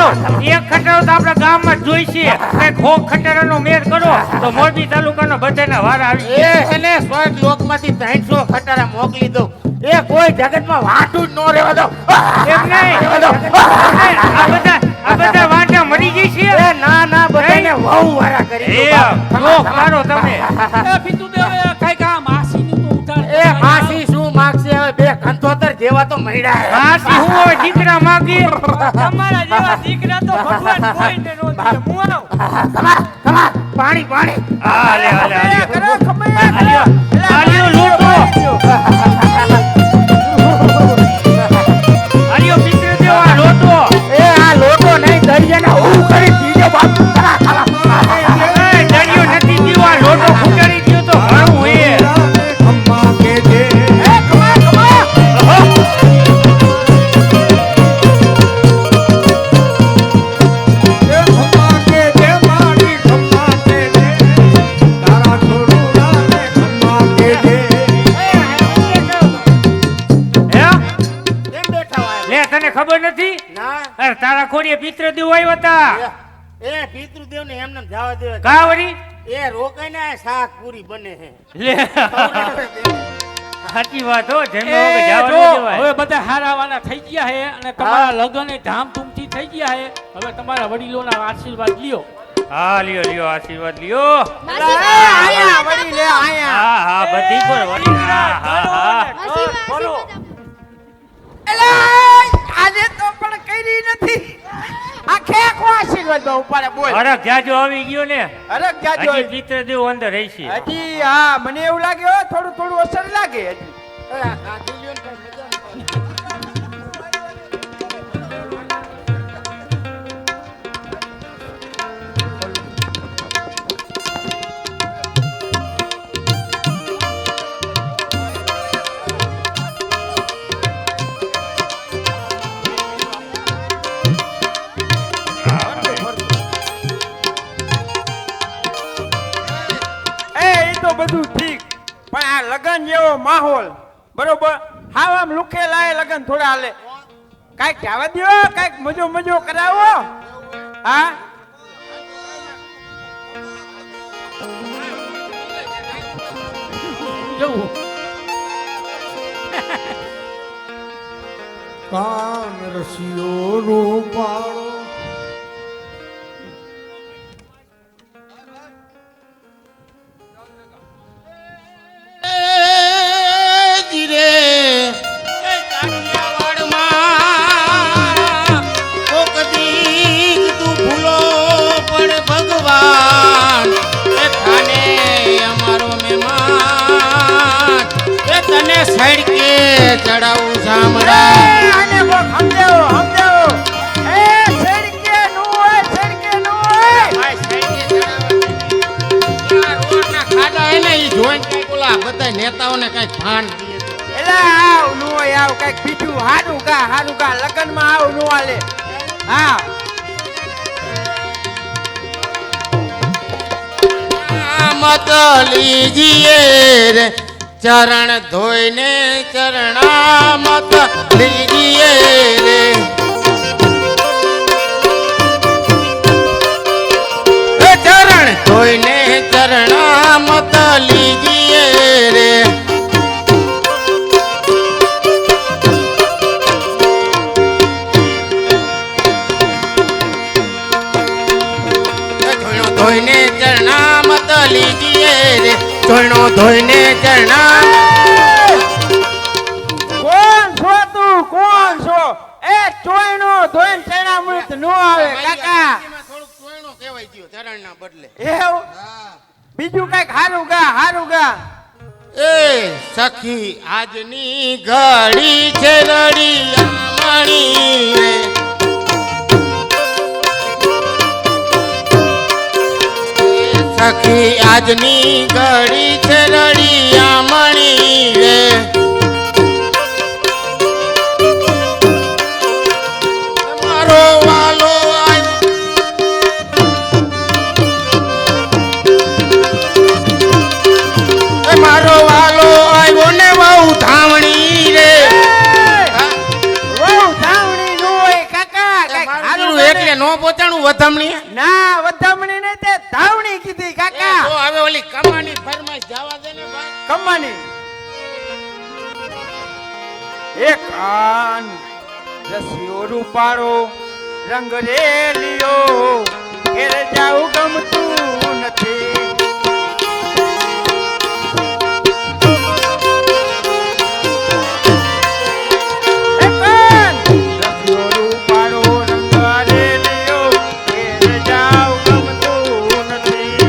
K: એક ખટારો તો આપણા ગામમાં જ જોઈશે કંઈક ખોખ ખટારાનો મેળ કરો તો મોરબી તાલુકાનો બધાના વાર આવી
I: એ એને સ્વર્ગ લોકમાંથી 300 ખટારા મોકલી દઉં. એ કોઈ જગતમાં વાંઢું જ ન રહેવા દો.
K: એમ નહીં આ બધા વાંઢા મરી ગઈ છે
I: એ ના ના બધાને વહુ વાળા કરી દો
K: એ
I: બાપ.
K: લોક મારો તમે
J: એ પિતૃદેવ, એ કાંઈક આ માસીનું તો ઉતાર.
I: એ માસી શું માગશે હવે? બે કંથોતર જેવા તો મળ્યા હે.
K: માસી હું હવે દીકરા માગી
J: તમારા જેવા દીકરા તો ભગવાન કોઈને નો દે. હું આવું.
I: કમા કમા પાણી પાણી
K: હાલે હાલે હાલે
G: કરો ખમૈયા
K: હાલ્યો હાલ્યો લોટો હાલ્યો પિતૃ દેવા લોટો
I: એ આ લોટો નહીં દરિયાને હું કરી બીજો બાપુ કરા ખાલા
K: એ દરિયો નથી દીવા લોટો ફૂટાડી દ્યો તો ઘણું એ
F: ખમ્મા કે જે
G: એ ખમા ખમા
F: એ ખમ્મા કે જે મારી ખમ્મા કે જે તારા છોરુડાને ખમ્મા કે જે
K: હે
I: કેમ બેઠા હોય
K: લે તને ખબર નથી
I: ના
K: અરે તારા ખોડીએ પિતૃ દેવ આવ્યા હતા
I: એ પિતૃદેવ ને એમને જવા દેવા
K: કા વળી
I: એ રોકાઈ ને શાક પૂરી બને છે
K: લે સાચી વાત હો જન્મ
J: એ
K: વગર જવા
J: જો,
K: ન દેવાય
J: હવે બધા હારાવાના થઈ ગયા છે અને તમારા લગ્ન એ ધામધૂમથી થઈ ગયા છે. હવે તમારા વડીલોના આશીર્વાદ લ્યો.
K: હા લ્યો લ્યો આશીર્વાદ લ્યો
I: આયા વળી લે આયા
K: હા હા બધી પર વળી હા હા હા
L: બોલો
G: આજે તો પણ કરી નથી આ ખેકો આશીર્વાદ બહુ ઉપાડે બોલ
K: અરક જાજો આવી ગયો ને
G: અરે જાજો
K: હજી પિતૃ દેવ અંદર રહેશે
G: હજી હા મને એવું લાગે હો, થોડું થોડું અસર લાગે હજી તો બધું ઠીક પણ આ લગન જેવો માહોલ બરોબર હાવ આમ લુખેલા એ લગન થોડા હાલે કાંઈક જવા દો કાંઈક મજો મજો કરાવો હા
J: જવું.
F: કાન રસિયો રૂપાળો
I: ચડાવું સામડા
G: આને કો સમજાવો સમજાવો એ સડકે નું હોય સડકે નું હોય
I: ભાઈ સાઈડે ચડાવવા આ રોડના ખાડા હે ને ઈ જોઈન કઈ બોલા બધા નેતાઓને કઈ ભાન
G: એલા આવ નું હોય આવ કઈક બીજું હારું ગા લગન માં આવ નું હાલે હા
I: મત લીજીએ રે ચરણ ધોઈને ચરણામત લીજીએ રે ચરણ ધોઈને ચરણામત લીજીએ રે ધોઈને ચરણામત લીજીએ રે ચોયણો ધોઈને ચરણા
G: કોણ છો તું કોણ છો એ ચોયણો ધોઈને ચણા મૃત નો આવે કાકા
I: થોડુંક ચોયણો કહેવાય ગયો ચરણના બદલે
G: એવું બીજું કઈક હારું ગા
I: એ સખી આજની ઘડી છે રડિયામણી રે સખી આજની ઘડી છે રડિયામણી રે મારો વાલો મારો વાલો આવ્યો ને બહુ ધાવણી રે
G: બહુ ધાવણી નો હોય કાકા કઈક હારું
I: એટલે નો પોતાનું વધામણી
G: ના વધામણી ને તે ધાવણી કીધી કાકા
I: તો હવે ઓલી કમાની ફરમાઈશ જવા દે ને ભાઈ
G: કમ્માની એક આન રસિયો રૂપાળો રંગ રેલિયો ઘેર જાઉં ગમતું નથી એક આન રસિયો રૂપાળો રંગ રેલિયો ઘેર જાઉં ગમતું નથી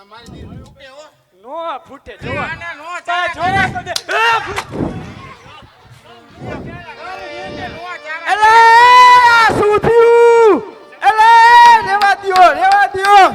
G: નો ફૂટે જોવા જોવા તો દે એલે શું થયું એલે રેવા દ્યો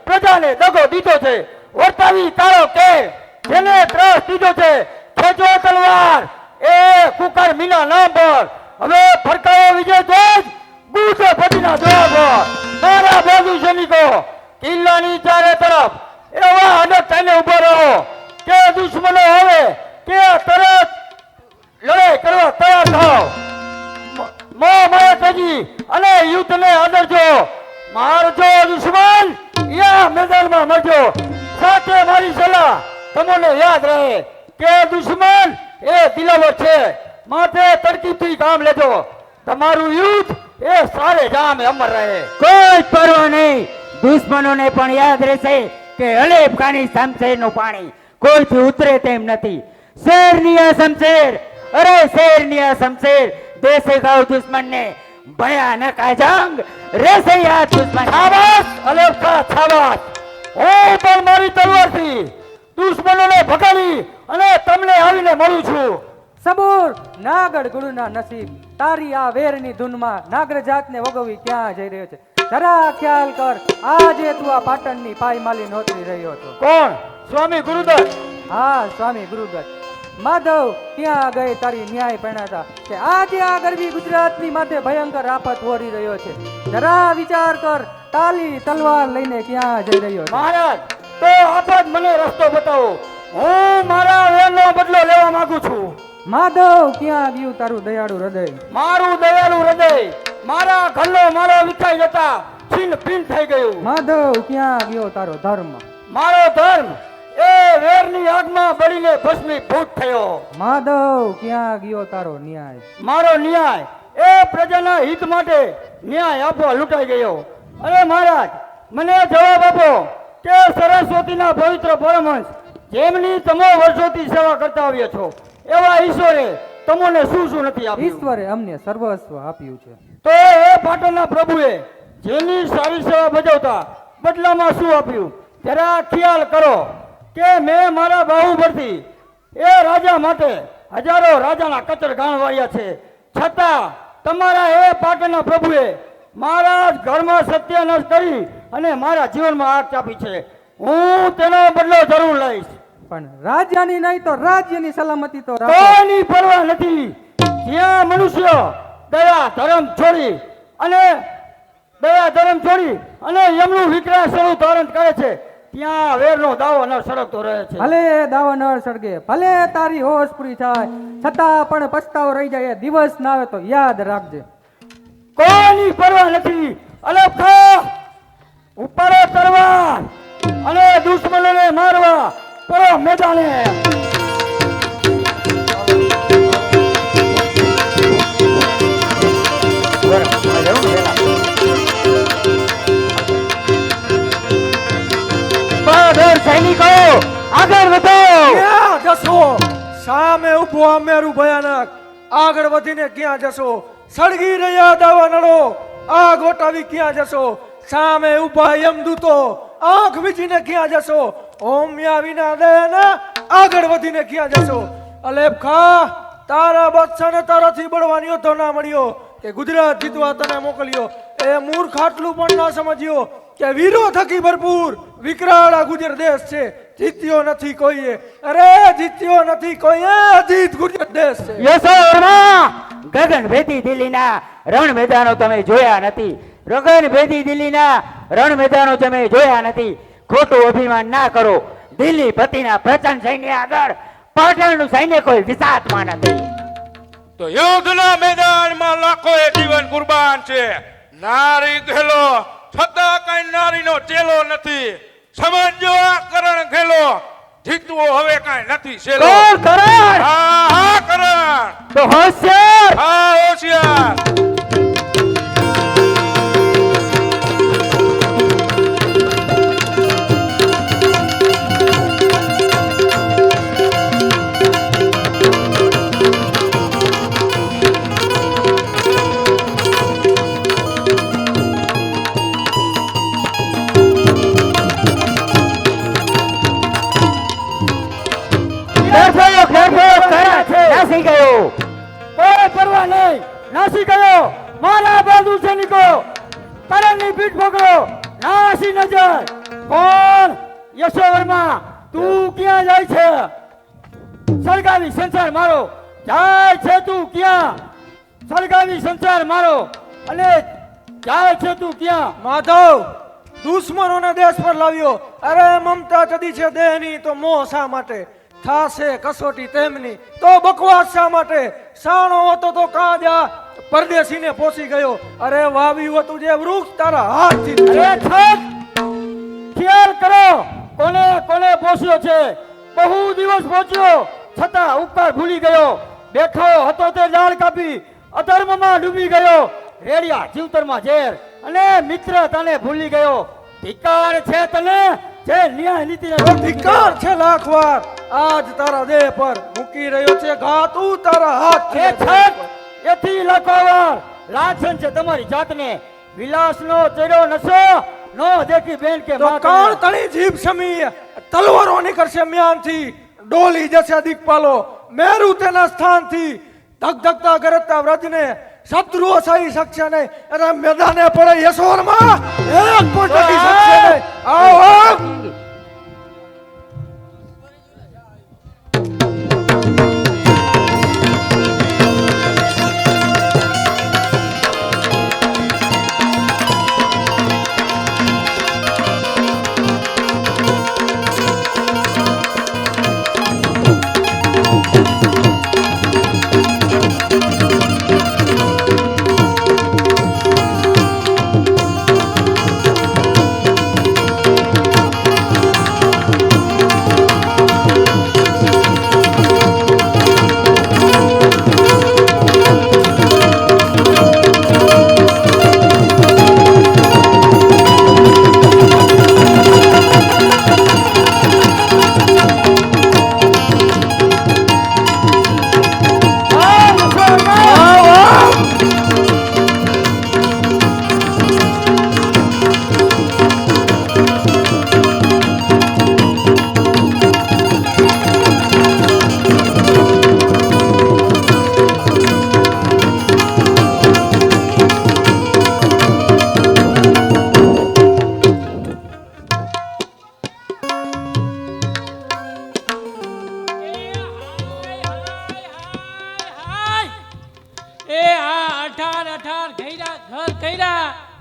G: પ્રજાને દગો દીધો છે વર્તાવી તારો કે જેને ત્રાસ દીધો છે ખેંચો તલવાર એ કુકર મીના નામ પર હવે ફરકાયો વિજય ધ્વજ ગુજે પતિના જવાબ મારા બાજુ સૈનિકો કિલ્લાની ચારે તરફ એવા અડગ થઈને ઉભો રહો કે દુશ્મનો આવે કે તરત લડાઈ કરવા તૈયાર થાવ મોહ તેજી અને યુદ્ધને આદરજો મારજો દુશ્મન યા મેદાનમાં મરજો સાથે મારી સલાહ તમને યાદ રહે કે દુશ્મન એ દિલાવર છે માથે તરકીબથી કામ લેજો તમારું યુદ્ધ એ સારે જામે અમર રહે
E: કોઈ પરવા નહીં દુશ્મનોને પણ યાદ રહેશે કે અલેપ ખાની શમશેરનું પાણી કોઈથી ઉતરે તેમ નથી શેરની આ શમશેર અરે શેરની આ શમશેર દેશે ગાવ દુશ્મનને ભયાનક આ જંગ રહેશે યાદ દુશ્મન
C: છાવાસ અલેપ ખા છાવાસ હું પણ મારી તલવારથી દુશ્મનોને ભગાડી અને તમને આવીને મળું છું
G: સબૂર નાગડ ગુરુના નસીબ તારી આ વેરની ધૂનમાં નાગર જાતને વગોવી ક્યાં જઈ રહ્યો છે જરા ખ્યાલ કર આજે તું આ પાટણની પાયમાલી નોતરી રહ્યો હતો
C: કોણ સ્વામી ગુરુદત્ત
G: હા સ્વામી ગુરુદત્ત માધવ ત્યાં ગઈ તારી ન્યાય પરણાતા કે આજે આ ગરબી ગુજરાતની માથે ભયંકર આફત વોરી રહ્યો છે જરા વિચાર કર તાલી તલવાર લઈને ક્યાં જઈ રહ્યો છે
C: મહારાજ તો આપ મને રસ્તો બતાવો હું મારા વેરનો બદલો લેવા માંગુ છું
G: માધવ ક્યાં ગયું તારું દયાળુ હૃદય
C: મારું દયાળુ હૃદય મારા ઘરનો મારો વિખાઈ જતા છીન ભીન થઈ ગયું
G: માધવ ક્યાં ગયો તારો ધર્મ
C: મારો ધર્મ એ વેરની આગમાં બળીને ભસ્મીભૂત થયો
G: માધવ ક્યાં ગયો તારો ન્યાય
C: મારો ન્યાય એ પ્રજાના હિત માટે ન્યાય આપવા લૂંટાઈ ગયો અરે મહારાજ મને જવાબ આપો કે સરસ્વતીના પવિત્ર પરમહંસ જેમની તમે વર્ષોથી સેવા કરતા આવ્યા છો એવા ઈશ્વરે તમને શું શું નથી આપ્યું
G: ઈશ્વરે અમને સર્વસ્વ આપ્યું છે
C: તો એ પાટણના પ્રભુએ જેની સારી સેવા બજાવતા બદલામાં શું આપ્યું જરા ખ્યાલ કરો કે મેં મારા બાહુ પરથી એ રાજા માટે હજારો રાજાના કચર ગાણ વાળ્યા છે છતાં તમારા એ પાટણના પ્રભુએ મારા જ ઘરમાં સત્યાનાશ કરી અને મારા જીવનમાં આગ ચાપી છે હું તેનો બદલો જરૂર લઈશ
G: પણ રાજ્યની નહીં તો રાજ્યની સલામતી તો રાખો.
C: કોઈની પરવા નથી જ્યાં મનુષ્ય દયા ધર્મ છોડી અને યમનું વિકરાળ સ્વરૂપ ધારણ કરે છે ત્યાં વેરનો દાવો ન સળગતો રહે છે
G: ભલે દાવો ન સળગે ભલે તારી હોશ પૂરી થાય છતાં પણ પછતાવો રહી જાય એ દિવસ ના આવે તો યાદ રાખજે
C: કોઈની પરવા નથી અલખા ઉપર તરવાર અને દુશ્મનોને મારવા પરો મેદાને
E: સૈનિકો આગળ વધો
G: ક્યાં જશો સામે ઉભો અમેરું ભયાનક આગળ વધીને ક્યાં જશો સળગી રહ્યા દાવા નળો આગ ઓટાવી ક્યાં જશો સામે ઉભા યમદૂતો આંખ વીંચીને ક્યાં જશો ઓમ્યા વિના દેના આગળ વધીને ક્યાં જશો અલેપ ખા તારા બચ્ચાને તારાથી બળવાની તો ના મળ્યો કે ગુજરાત જીતવા તને મોકલ્યો એ મૂર્ખ આટલું પણ ના સમજ્યો કે વીરો થકી ભરપૂર વિકરાળ આ ગુજર દેશ છે જીત્યો નથી કોઈએ અરે જીત્યો નથી કોઈએ જીત ગુજર દેશ છે
E: યશોરમાં ગગન ભેદી દિલ્હીના રણ મેદાનો તમે જોયા નથી ગગન ભેદી દિલ્હીના રણ મેદાનો તમે જોયા નથી ખોટું અભિમાન ના કરો દિલ્હી પતિના પ્રચંડ સૈન્ય આગળ પાટણનું સૈન્ય કોઈ વિસાતમાં નથી
F: તો યુદ્ધના મેદાનમાં લાખોએ જીવન કુરબાન છે નારી ઘેલો છતાં કઈ નારીનો ચેલો નથી સમજો આ કરણ ઘેલો જીતવું હવે કાંઈ નથી શેરો
C: કોણ કરણ?
F: હા હા કરણ
C: તો હોશિયાર.
F: હા હોશિયાર
C: નાસી ગયો. કોઈ પરવા નહીં, નાસી ગયો. મારા બાજુ સૈનિકો કરણની પીઠ પકડો, નાસી ન જાય. કોણ? યશોવર્મા, તું ક્યાં જાય છે? સળગાવી સંસાર મારો. જાય છે તું ક્યાં? સળગાવી સંસાર મારો. અને જાય છે તું ક્યાં?
G: માધવ દુશ્મનોને દેશ પર લાવ્યો. અરે મમતા ચડી છે દેહની તો મોહ શા માટે? થાશે કસોટી તેમની તો બકવાસ શા માટે? સાણો હતો તો કાજા પરદેશીને પોસી ગયો. અરે વાવ્યું હતું જે વૃક્ષ તારા હાથથી.
C: અરે છત, ખ્યાલ કરો કોને કોને પોસ્યો છે. બહુ દિવસ પહોંચ્યો છતાં ઉપકાર ભૂલી ગયો. બેઠો હતો તે ડાળ કાપી અધર્મમાં ડૂબી ગયો. રેડિયા જીવતરમાં ઝેર અને મિત્ર તને ભૂલી ગયો. ધિક્કાર છે તને જે ન્યાય નીતિને
G: ધિક્કાર છે લાખ વાર. આજ તારા દેહ પર મૂકી રહ્યો છે ઘાત તું તારા હાથ.
C: એ છત, એથી લાખો વાર લાછન છે તમારી જાતને. વિલાસનો ચડ્યો નશો નો દેખી બેન કે
G: તો
C: માં
G: કાળ
C: તને.
G: તળી જીભ સમી તલવારો નીકળશે મ્યાનથી. ડોલી જશે દિક્પાલો મેરુ તેના સ્થાનથી. ધગધગતા ગરજતા વ્રજને શત્રુઓ સહી શકશે નહીં. અને મેદાને પડે યશોવર્મા એક પણ ટકી શકશે નહીં. આવો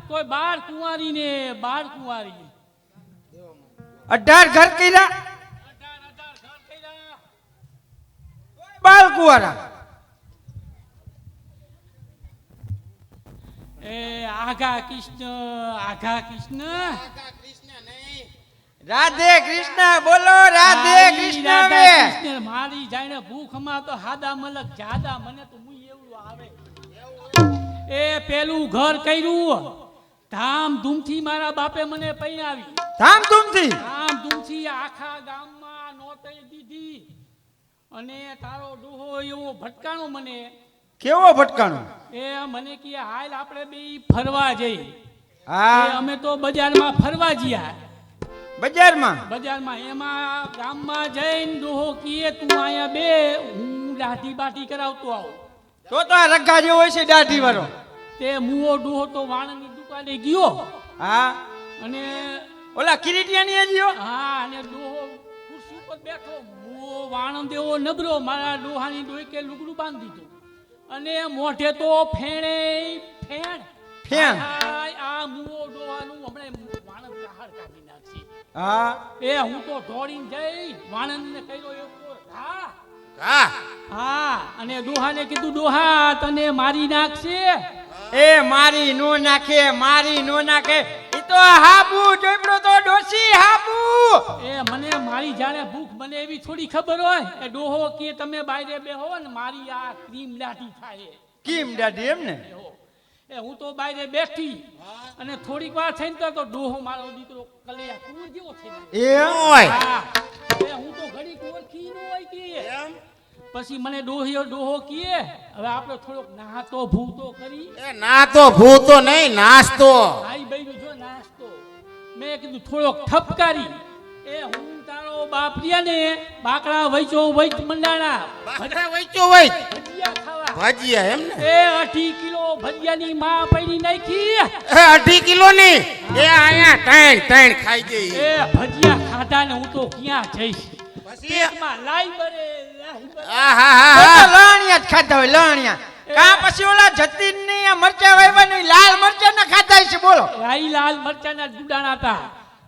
J: કોઈ બાર કુંવારી ને બાર કુંવારી
E: 18 ઘર કર્યા, 12 કુંવારા.
J: એ આઘા કૃષ્ણ
E: રાધે કૃષ્ણ બોલો, રાધે કૃષ્ણ.
J: કૃષ્ણ મારી જાણે ભૂખમાં તો હાદા મલક જાદા મને તો મુઈ એવું આવે. એ પેલું ઘર કર્યું ધામધૂમથી મારા બાપે મને પૈણાવી. ધામધૂમથી આખા ગામમાં નોતરી દીધી. અને તારો ડોહો એવો ભટકાણો મને.
E: કેવો ભટકાણો?
J: એ મને કે હાલ આપણે બે ફરવા જઈ. અમે તો બજારમાં ફરવા ગયા. બજારમાં એમાં ગામમાં જઈને ડોહો કીએ તું અહીંયા બે હું દાઢી બાટી કરાવતો આવું.
E: તો આ રગ્ગા જેવો હોય છે દાઢી વાળો.
J: તે મુઓ ડોહો તો વાણની દુકાને ગયો. અને
E: ઓલા કિરીટિયાની ગયો.
J: અને ડોહો ખુરશી ઉપર બેઠો. મુઓ વાણ દેવો નબળો મારા ડોહાની ડોકે લુગડું બાંધી દીધું. અને મોઢે તો ફેણ. આ મુઓ ડોહાનું હમણાં વાણંદ કહાર કાઢી નાખશે. એ હું તો દોડીને જઈ વાણંદને કહ્યો એવો અને ડોહાને કીધું ડોહા તને મારી નાખશે.
E: એ મારી નો નાખે એ તો હાબુ જોઈબડો તો ડોસી હાબુ.
J: એ મને મારી જાણે ભૂખ મને એવી થોડી ખબર હોય એ ડોહો કે તમે બાયરે બેહો ને મારી આ ક્રીમ લાઠી થાય
E: કેમ દાદી એમ ને?
J: એ હું તો બાયરે બેઠી અને થોડીક વાર થઈને તો ડોહો મારો દીકરો કલેયા કુંવર જેવો થઈ ગયો.
E: એ
J: હા. એ હું તો ઘડીક ઓળખી ન હોય કે પછી મને ડોહો કીએ હવે આપણે થોડોક નાહતો ભૂતો કરી
I: એ ના તો ભૂતો નહીં નાસ્તો.
J: આઈ બૈરું જો નાસ્તો મેં કીધું થોડોક ઠપકારી એ હું તારો બાપ રહ્યા ને બાકડા વૈચો વૈચ મંડાણા
I: ભજરા વૈચો વૈચ
J: ભજીયા ખાવા
I: ભજીયા એમ ને?
J: એ 8 કિલો ભજીયાની માં પડી નાખી
I: એ 2.5 કિલો ની એ આયા ત્રણ ખાઈ ગઈ.
J: એ ભજીયા ખાધા ને હું તો ક્યાં જઈશ
I: પછી
J: પેટમાં લાઈ બરે
I: આહાહા.
E: લાણિયા જ ખાતા હોય લાણિયા. કા પછી ઓલા જતીન ની મરચા વાયવાની લાલ મરચા ના ખાતા છે બોલો.
J: રાઈ લાલ મરચાના ડુડાણા હતા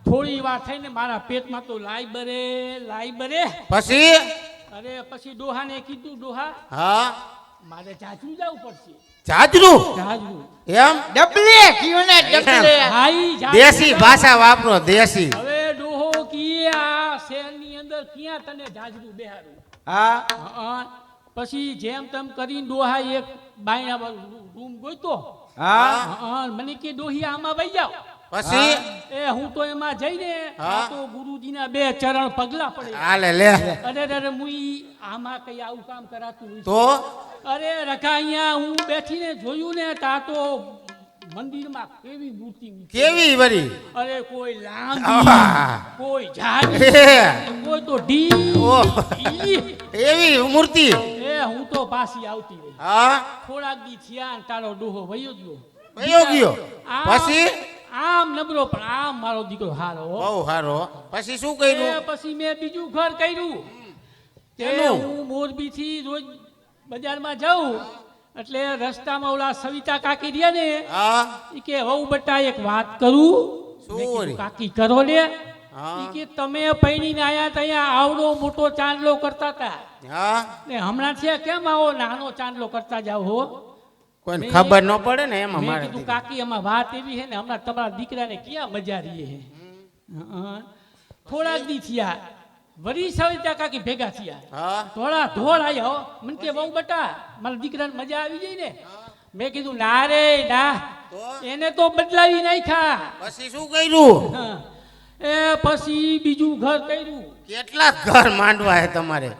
J: થોડી વાર થઈને મારા પેટમાં તો લાઈ બરે
I: પછી
J: અરે પછી ડોહાને કીધું ડોહા
I: હા
J: મારે જાજુ જવું પડશે
I: જાજરૂ
J: જાજુ
I: એમ
E: ડબલે કયો ને ડબલે.
J: હાઈ જાજુ.
I: દેશી ભાષા વાપરો દેશી.
J: હવે ડોહો કી આ શહેરની અંદર ક્યાં તને જાજરું બેહારું
E: હા
J: હા. પછી જેમ તેમ કરીને ડોહા એક બાયણા રૂમ ગોતો
E: હા
J: હા. મને કે ડોહી આમાં વઈ જાવ
I: પછી
J: એ હું તો એમાં જઈને આ તો ગુરુજીના 2 ચરણ પગલા પડે
I: હાલે લે
J: અરે મુઈ આમાં કઈ આવું કામ કરાતું હોય
I: તો
J: અરે રખા અહીંયા હું બેઠીને જોયું ને તા તો મંદિરમાં કેવી મૂર્તિ મૂકી.
I: કેવી વરી
J: અરે કોઈ લાંબી
I: આહ.
J: કોઈ જાડી કોઈ તો ઢીલી.
I: એવી મૂર્તિ
J: એ હું તો પાછી આવતી રહી
I: હા
J: થોડાક દી થયા ને તારો ડોહો વયો ગયો
I: વયો ગયો
J: આમ-
I: પછી
J: આમ નબળો પણ આમ મારો દીકરો હારો હો.
I: બહુ સારો પછી શું
J: એ
I: કર્યું
J: પછી મેં બીજું ઘર કર્યું તે
I: કેનું?
J: હું મોરબીથી રોજ બજારમાં જાઉં એટલે રસ્તામાં ઓલા સવિતા કાકી રહ્યા ને
I: હા
J: ઈ કે વહુ બટા એક વાત કરું
I: શું
J: મેં કીધું,
I: વળી?
J: કાકી કરો લે
I: હા.
J: ઈ કે તમે પૈણીને આયા ત્યાં આવડો મોટો ચાંદલો કરતા હતા
I: હા
J: ને હમણાં છે કેમ આવો નાનો ચાંદલો કરતા જાવ હો
I: કોઈને ખબર ન પડે ને એમાં
J: મેં
I: મારે
J: કીધું કાકી એમાં વાત એવી છે ને હમણાં તમારા દીકરાને ક્યાં મજા રહી છે થોડાક દી થયા વરી સવિતા કાકી ભેગા થયા
I: હા
J: થોડા ધોળ આયા હો મને કે બહુ બટા મારા દીકરાને મજા આવી જાય ને મેં કીધું ના રે ના એને તો બદલાવી નાખ્યા
I: પછી શું કર્યું
J: હા. એ પછી બીજું ઘર કર્યું
I: કેટલા ઘર માંડવા હે તમારે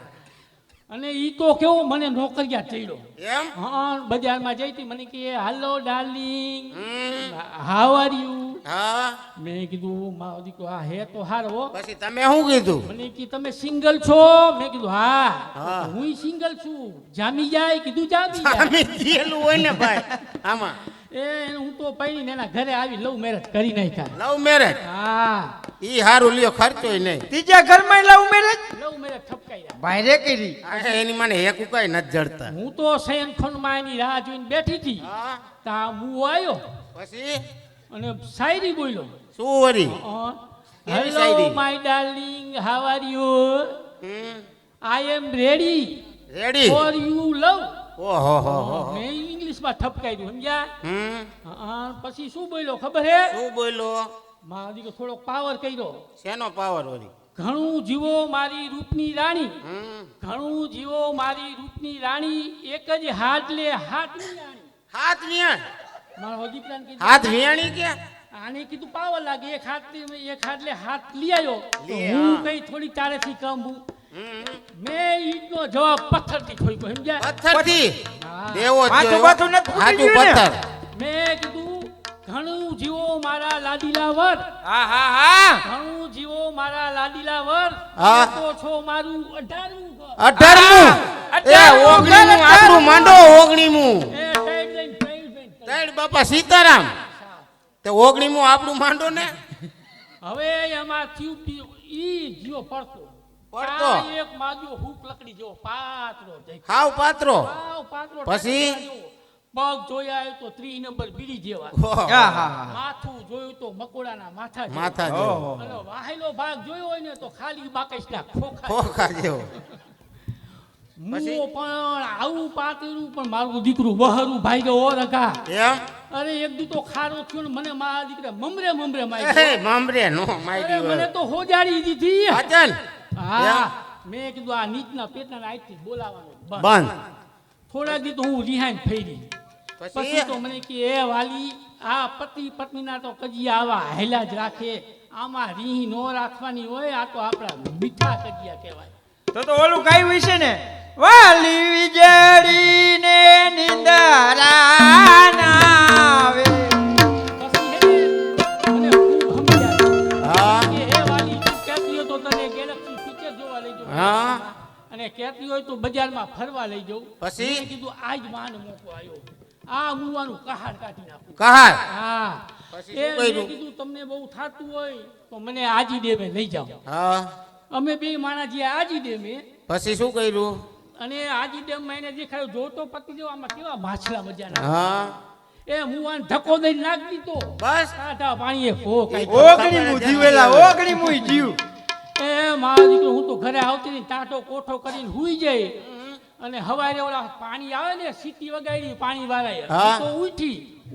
J: અને ઈ તો કેવો મને નોકરિયા ચડ્યો
I: એમ
J: હા બજારમાં જઈ હતી મને કે hello darling
I: hmm.
J: How are you
I: હા
J: મેં કીધું મારો દીકરો હા હે તો હારો
I: પછી તમે શું કીધું
J: મને કે તમે સિંગલ છો મેં કીધું હા
I: હા.
J: હું સિંગલ છું જામી જાય કીધું જામી જાય
I: અમે ગયેલું હોય ને ભાઈ આમાં
J: એ હું તો પૈણીને એના ઘરે આવી લવ મેરેજ કરી નાખ્યા
I: લવ મેરેજ
J: હા
I: ઈ હારું લ્યો ખર્ચોય નહીં
E: ત્રીજા ઘરમાં લવ મેરેજ
J: લવ મેરેજ ઠપકાયા
E: ભાઈરે કરી.
I: આ એની મને હેકુ કઈ નથી જડતા
J: હું તો શયનખંડમાં એની રાહ જોઈને બેઠી હતી
I: હા
J: તા હું આવ્યો
I: પછી
J: અને શાયરી બોલ્યો
I: શું વરી કેવી
J: હેલો
I: શાયરી?
J: My darling how are you I am ready
I: ready
J: for you love
I: ઓહો હો હો
J: મેં ઇંગ્લિશમાં ઠપકાર્યું સમજ્યા
I: હમ
J: પછી શું બોલ્યો ખબર હે
I: શું બોલો
J: મારો દીકરો થોડોક પાવર કર્યો
I: શેનો પાવર વરી
J: ઘણું જીવો મારી રૂપની રાણી
I: હમ
J: ઘણું જીવો મારી રૂપની રાણી એક જ હાથ લે હાથની રાણી
I: હાથ વિયાણ
J: મારો દીકરાને કીધું
I: હાથ વિયાણી કે
J: આને કીધું પાવર લાગે એક હાથ લે હાથ લઈ આવ્યો તો
I: લે,
J: હું
I: હા.
J: કઈ થોડી તારેથી કમ હું
I: હમ
J: મેં ઈનો જવાબ પથ્થરથી ઠોક્યો સમજ્યા
I: પથ્થરથી
J: હા.
I: દેવો જ
E: માથું
I: જોયો.
E: બાથું નથી ફૂટી
I: હાચું
E: ગયું ને?
I: પથ્થર
J: મેં કીધું ઘણું જીવો મારા લાડીલા વર
E: હા હા હા
J: ઘણું જીવો મારા લાડીલા વર
I: હા.
J: તમે તો છો મારું 18મું ઘર
I: 18મું એ
E: 18મું
I: ઓગણીમું આપણું માંડો 19મું
J: એ સાઈડ લઈને સાઈડ લઈને.
I: સાઈડ બાપા સીતારામ તે 19મું આપણું માંડો ને
J: હવે એમાં થયું ઈ જીવો પડતો
I: પડતો.
J: આ એક માગ્યો હૂક લકડી જેવો પાતળો દેખાય.
I: હાવ પાત્રો
J: સાવ પાતળો
I: પછી?
J: ઠેકડા જેવો. પગ જોયા તો 3 નંબર બીડી જેવા
I: ઓહો.
E: હા હા હા
J: માથું જોયું તો મકોડાના માથા જેવું.
I: માથા જેવો
J: અને વાહેલો ભાગ જોયો હોય ને તો ખાલી બાકસના ખોખા
I: ખોખા જેવો
J: મુઓ પણ આવું પાતળું પણ મારું દીકરું વહરું ભાઈ ગયો રગા
I: એમ
J: અરે એક દી તો ખારો થયો ને મને મારા દીકરા મમરે મમરે મારી
I: એ મમરે નો
J: અરે
I: મારી
J: મને તો હોજાડી દીધી
I: અચન
J: હા મેં કીધું આ નીચના પેટના આઈથી બોલાવાનું
I: બંધ
J: થોડા દી તો હું રિહાઈન ફેરી પછી તો મને કે એ વાલી આ પતિ પત્નીના તો કજિયા આવા હેલા જ રાખે આમાં રીહ નો રાખવાની હોય આ તો આપણા મીઠા કજિયા કહેવાય
E: તો ઓલું કઈ હોય છે ને વાલી વીજળીને નિંદરા નાવે
J: પછી હે મને ખૂબ સમજાય
I: હા
J: કે હે વાલી તું કહેતી હોય તો તને ગેલેક્સી પિક્ચર જોવા લઈ જાઉં
I: હા
J: અને કહેતી હોય તો બજારમાં ફરવા લઈ જાઉં
I: પછી?
J: મેં કીધું આજ માન મોકો આવ્યો આ મુવાનું કહાડ કાઢી નાખું
I: કહાર
J: હા
I: પછી
J: એ
I: શું
J: મેં
I: કર્યું?
J: કીધું તમને બહુ થાતું હોય તો મને આજી ડેમે લઈ જાઓ
I: હા
J: અમે બે માણા જે આજી ડેમે
I: પછી શું કર્યું
J: અને આજી ડેમમાં એને દેખાયું જોતો પતી જો આમાં કેવા માછલા મજાના
I: હા
J: એ મુવાન ધક્કો દઈને નાખ દીધો
I: બસ
J: કાઢા પાણીએ ફો
E: ઓગણી મુ જીવેલા ઓગણી મુ જીવ
J: એ મારો દીકરો હું તો ઘરે આવતી ને ટાટો કોઠો કરીને હુઈ જાય અને હવારે ઓલા પાણી આવે ને સીટી વગાડી પાણી વાળાએ
I: હા.
J: તો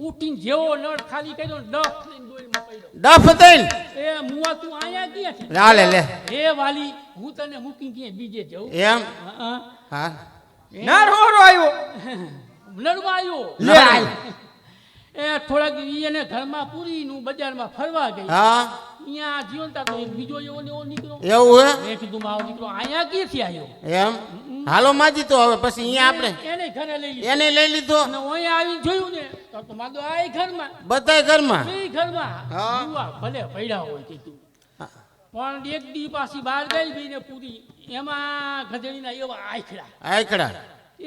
J: ઉઠીને જેવો નળ ખાલી કર્યો ને ડફ લઈને દોરીમાં પડ્યો
I: ડફ દઈને
J: એ મુવા તું આયા ક્યાંથી
I: લા લે લે
J: હે વાલી હું તને મૂકી ક્યાંય બીજે જઉં
I: એમ
J: હા
I: હા
E: નાર હોરો આવ્યો
J: લડવા આવ્યો
I: લે
J: એ થોડાક દી એને ઘરમાં પૂરીનું બજારમાં ફરવા ગઈ
I: હા
J: અહીંયા જીવનતા તો એક બીજો એવો ને એવો નીકળ્યો
I: એવું હે
J: મેં કીધું મારો દીકરો અહીંયા ક્યાંથી આવ્યો
I: એમ હાલો માજી તો હવે પછી અહીંયા આપણે
J: એને ઘરે લઈ લીધો
I: એને લઈ લીધો
J: અને અહીંયા આવીને જોયું ને તો મારો આ ઘરમાં
I: બધાય ઘરમાં
J: બે ઘરમાં
I: હા.
J: જુવા ભલે પડ્યા હોય કીધું પણ એક દી પાછી બહાર ગઈ બેને પૂરી એમાં ગધેડીના એવા આખડા
I: આયકડા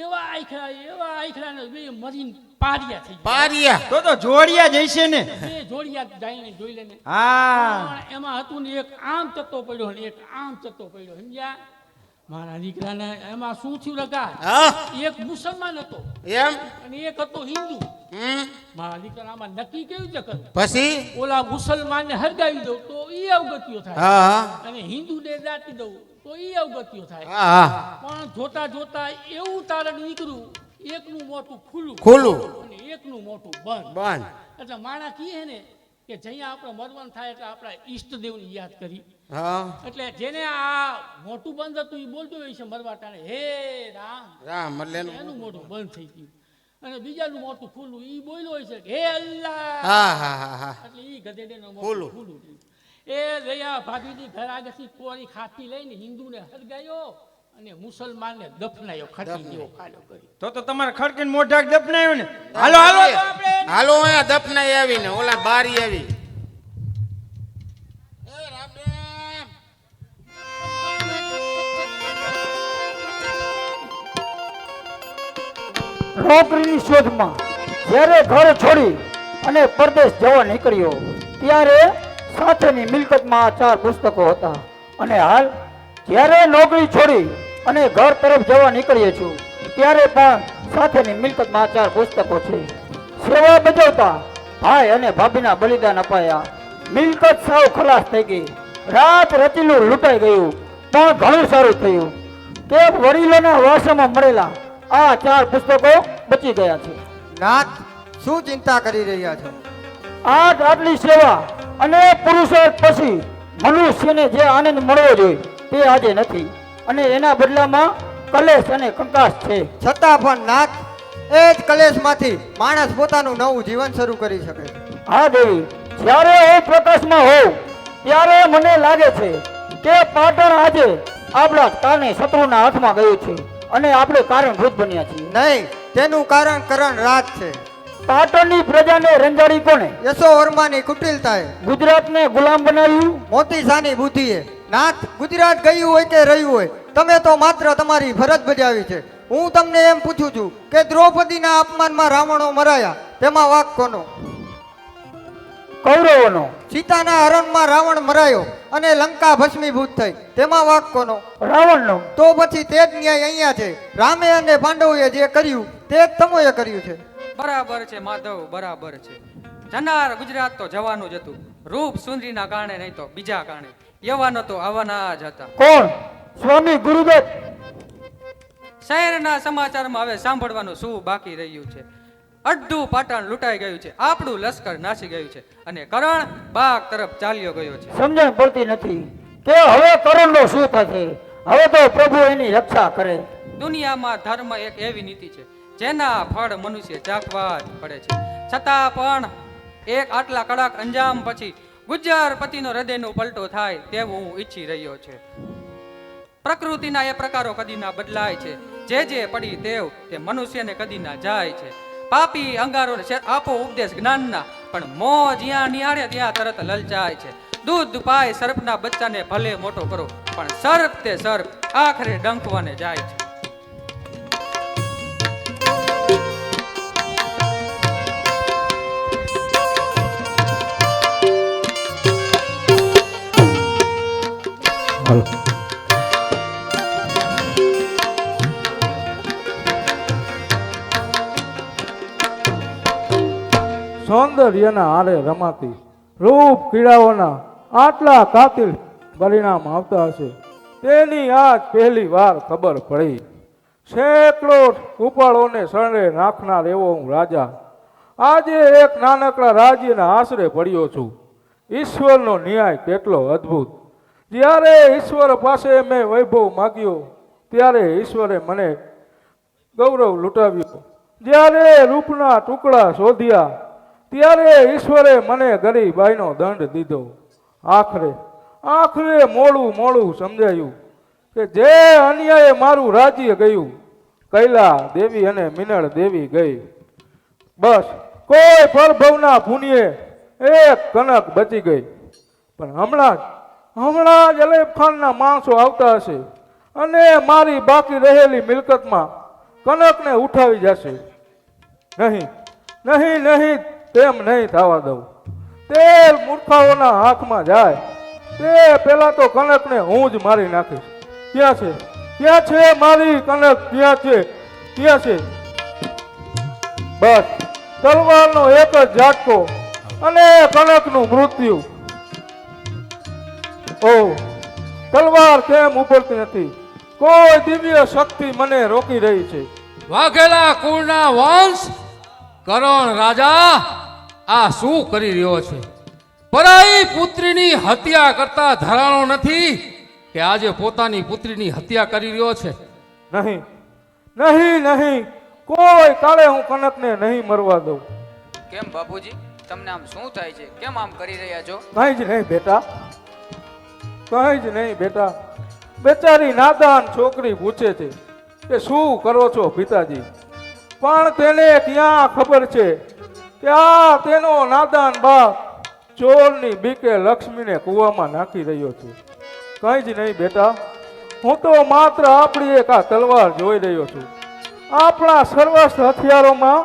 J: એવા આખડા ને બે મરીને પારિયા થઈ ગયા
I: પારિયા
E: તો જોડિયા જઈશે ને
J: બે જોડિયા જઈને જોઈ લેને
E: હા
J: પણ એમાં હતું ને એક આમ ચત્તો પડ્યો ને એક આમ ચત્તો પડ્યો સમજ્યા મારા દીકરાને એમાં શું થયું લગા
I: હા
J: એક મુસલમાન હતો
I: એમ
J: અને એક હતો હિન્દુ
I: હમ
J: મારા દીકરામાં નક્કી કેવી રીતે કર્યું
I: પછી
J: ઓલા મુસલમાનને હરગાવી દઉં તો એ અવગત્યો થાય
I: હા હા
J: અને હિન્દુને દાટી દઉં તો એ અવગત્યો થાય
I: હા હા
J: પણ જોતા જોતા એવું તારણ નીકળ્યું એકનું મોટું ખુલ્લું
I: ખુલ્લું.
J: અને એકનું મોટું બંધ
I: બંધ
J: એટલે માણા કીએ ને કે જ્યાં આપણે મરવાનું થાય એટલે આપણા ઈષ્ટદેવને યાદ કરી
I: હા
J: એટલે જેને આ મોટું બંધ હતું એ બોલતો હોય છે મરવા ટાણે હે રામ
I: રામ મલ્લેનું
J: એનું મોટું બંધ થઈ ગયું અને બીજાનું મોટું ખુલ્લું એ બોલ્યો હોય છે કે હે અલ્લાહ
I: હા હા હા હા
J: એટલે એ ગધેડીનું
I: ખુલ્લું.
J: મોટું ખુલ્લું થયું. એ દયા ભાભીની ઘર આગળથી કોરી ખાતી લઈને હિન્દુને હરગાયો અને મુસલમાનને દફનાયો ખાટી જેવો કાઢો કરી
E: તો તમારે ખડકીને મોઢાક દફનાયો ને હાલો હાલો તો આપણે
I: હાલો અહીંયા દફનાઈ આવીને ઓલા બારી આવી એ રામ રામ.
C: નોકરીની શોધમાં જ્યારે ઘર છોડી અને પરદેશ જવા નીકળ્યો ત્યારે સાથેની મિલકતમાં આ 4 પુસ્તકો હતા અને હાલ જ્યારે નોકરી છોડી અને ઘર તરફ જવા નીકળીએ છું ત્યારે પણ સાથેની મિલકતમાં આ 4 પુસ્તકો છે. સેવા બજાવતા ભાઈ અને ભાભીના બલિદાન અપાયા, મિલકત સાવ ખલાસ થઈ ગઈ, રાત રચીલું લૂંટાઈ ગયું, પણ ઘણું સારું થયું કે વડીલોના વારસામાં મળેલા આ 4 પુસ્તકો બચી ગયા છે.
H: નાથ શું ચિંતા કરી રહ્યા છો?
C: આટલી સેવા અને પુરુષાર્થ પછી મનુષ્યને જે આનંદ મળવો જોઈએ તે આજે નથી અને એના બદલામાં કલેશ અને કંકાસ છે.
H: છતાં પણ નાથ એ જ કલેશમાંથી માણસ પોતાનું નવું જીવન શરૂ કરી શકે છે.
C: હા દેવી, જ્યારે હું પ્રકાશમાં હોઉં ત્યારે મને લાગે છે કે પાટણ આજે આપણા કારણે શત્રુના હાથમાં ગયું છે અને આપણે કારણભૂત બન્યા છીએ.
H: નહીં, તેનું કારણ કરણ રાજ છે.
C: પાટણની પ્રજાને રંજાડી કોને?
H: યશોવર્માની કુટિલતાએ,
C: ગુજરાતને ગુલામ બનાવ્યું
H: મોતી સાની બુદ્ધિએ. નાથ, ગુજરાત ગયું હોય કે રહ્યું હોય, તમે તો માત્ર તમારી ફરજ બજાવી છે. હું તમને એમ પૂછું છું કે દ્રૌપદીના અપમાનમાં રાવણો મરાયા, તેમાં વાક કોનો?
C: કૌરવોનો.
H: સીતાના હરણમાં રાવણ મરાયો અને લંકા ભસ્મીભૂત થઈ, તેમાં વાક કોનો?
C: રાવણનો.
H: તો પછી તે જ ન્યાય અહીંયા છે. રામે અને પાંડવોએ જે કર્યું તે જ તમોએ કર્યું છે.
M: બરાબર છે માધવ, બરાબર છે. જનાર ગુજરાત તો જવાનું જ હતું, રૂપ સુંદરીના કારણે નહીં તો બીજા કારણે. યવાનો તો આવવાના જ હતા.
C: કોણ? સ્વામી ગુરુદત્ત.
M: શહેરના સમાચારમાં હવે સાંભળવાનું શું બાકી રહ્યું છે? અડધું પાટણ લૂંટાઈ ગયું છે, આપણું લશ્કર નાસી ગયું છે અને કરણ બાગ તરફ ચાલ્યો ગયો છે.
C: સમજણ પડતી નથી કે હવે કરણનો શું થશે. હવે તો પ્રભુ એની રક્ષા કરે.
M: દુનિયામાં ધર્મ એક એવી નીતિ છે જેના ફળ મનુષ્ય ચાખવા જ પડે છે. છતાં પણ એક આટલા કડક અંજામ પછી ગુજ્જરપતિનો હૃદયનો પલટો થાય તેવું હું ઈચ્છી રહ્યો છે. પ્રકૃતિના એ પ્રકારો કદી ના બદલાય છે, જે પડી તેવ તે મનુષ્યને કદી ના જાય છે. પાપી અંગારોને આપો ઉપદેશ જ્ઞાનના, પણ મોં જ્યાં નિહાળે ત્યાં તરત લલચાય છે. દૂધ પાય સર્પના બચ્ચાને ભલે મોટો કરો, પણ સર્પ તે સર્પ આખરે ડંખવાને જાય છે.
F: સૌંદર્યના હારે રમાતી રૂપ કીડાઓના આટલા કાતિલ પરિણામ આવતા હશે તેની આજ પહેલી વાર ખબર પડી. સેંકડો ઉપાળોને શરણે નાખનાર એવો હું રાજા આજે એક નાનકડા રાજ્યના આશરે પડ્યો છું. ઈશ્વરનો ન્યાય કેટલો અદ્ભુત. જ્યારે ઈશ્વર પાસે મેં વૈભવ માગ્યો ત્યારે ઈશ્વરે મને ગૌરવ લૂંટાવ્યો. જ્યારે રૂપના ટુકડા શોધ્યા ત્યારે ઈશ્વરે મને ગરીબાઈનો દંડ દીધો. આખરે મોડું સમજાયું કે જે અન્યાયે મારું રાજ્ય ગયું, કૈલા દેવી અને મિનળ દેવી ગઈ. બસ કોઈ પરભવના પુણ્યે એક કનક બચી ગઈ. પણ હમણાં જ અલેપ ખાનના માણસો આવતા હશે અને મારી બાકી રહેલી મિલકતમાં કનકને ઉઠાવી જશે. નહીં, તેમ નહીં થવા દઉં. તેલ મૂર્ખાઓના હાથમાં જાય તે પેલા તો કનકને હું જ મારી નાખીશ. ક્યાં છે મારી કનક? ક્યાં છે? બસ તલવારનો એક જ ઝાટકો અને કનકનું મૃત્યુ. ઓહ, તલવાર કેમ ઉપડતી નથી? કોઈ દિવ્ય શક્તિ મને રોકી રહી છે.
A: વાઘેલા કુળના વંશ કરણ રાજા આ શું કરી રહ્યો છે? પરાઈ પુત્રીની હત્યા કરતા ધરાણો નથી કે આજે પોતાની પુત્રીની હત્યા કરી રહ્યો છે?
F: નહીં, કોઈ કાળે હું કનકને નહીં મરવા દઉં.
B: કેમ બાપુજી, તમને આમ શું થાય છે? કેમ આમ કરી રહ્યા છો?
F: કંઈ જ નહીં બેટા. બેચારી નાદાન છોકરી પૂછે છે કે શું કરો છો પિતાજી? પણ તેને ક્યાં ખબર છે કે આ તેનો નાદાન બાપ ચોરની બીકે લક્ષ્મીને કૂવામાં નાખી રહ્યો છે. કંઈ જ નહીં બેટા, હું તો માત્ર આપણી એક આ તલવાર જોઈ રહ્યો છું. આપણા સર્વસ્વ હથિયારોમાં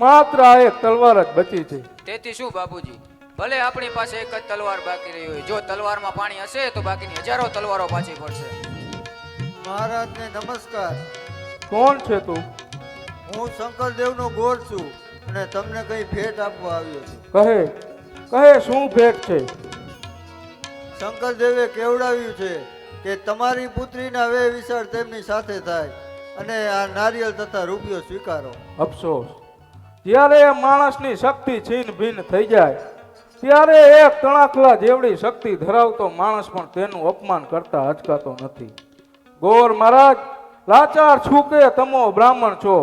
F: માત્ર આ એક તલવાર જ બચી છે.
B: તેથી શું બાપુજી, ભલે આપણી પાસે એક જ તલવાર બાકી રહી હોય, જો તલવારમાં પાણી હશે તો બાકીની હજારો તલવારો પાછી પડશે.
H: મહારાજને નમસ્કાર.
F: કોણ છે તું?
H: હું શંકરદેવનો ગોર છું અને તમને કઈ ભેટ આપવા આવ્યો છું.
F: કહે શું ભેટ છે?
H: શંકરદેવે કેવડાવ્યું છે કે તમારી પુત્રીના વે વિચાર તેમની સાથે થાય અને આ નારિયેળ તથા રૂપિયો સ્વીકારો.
F: અફસોસ, જ્યારે માણસની શક્તિ છીન ભીન થઈ જાય ત્યારે એક તણાખલા જેવડી શક્તિ ધરાવતો માણસ પણ તેનું અપમાન કરતા અચકાતો નથી. ગોર મહારાજ, લાચાર છું કે તમો બ્રાહ્મણ છો,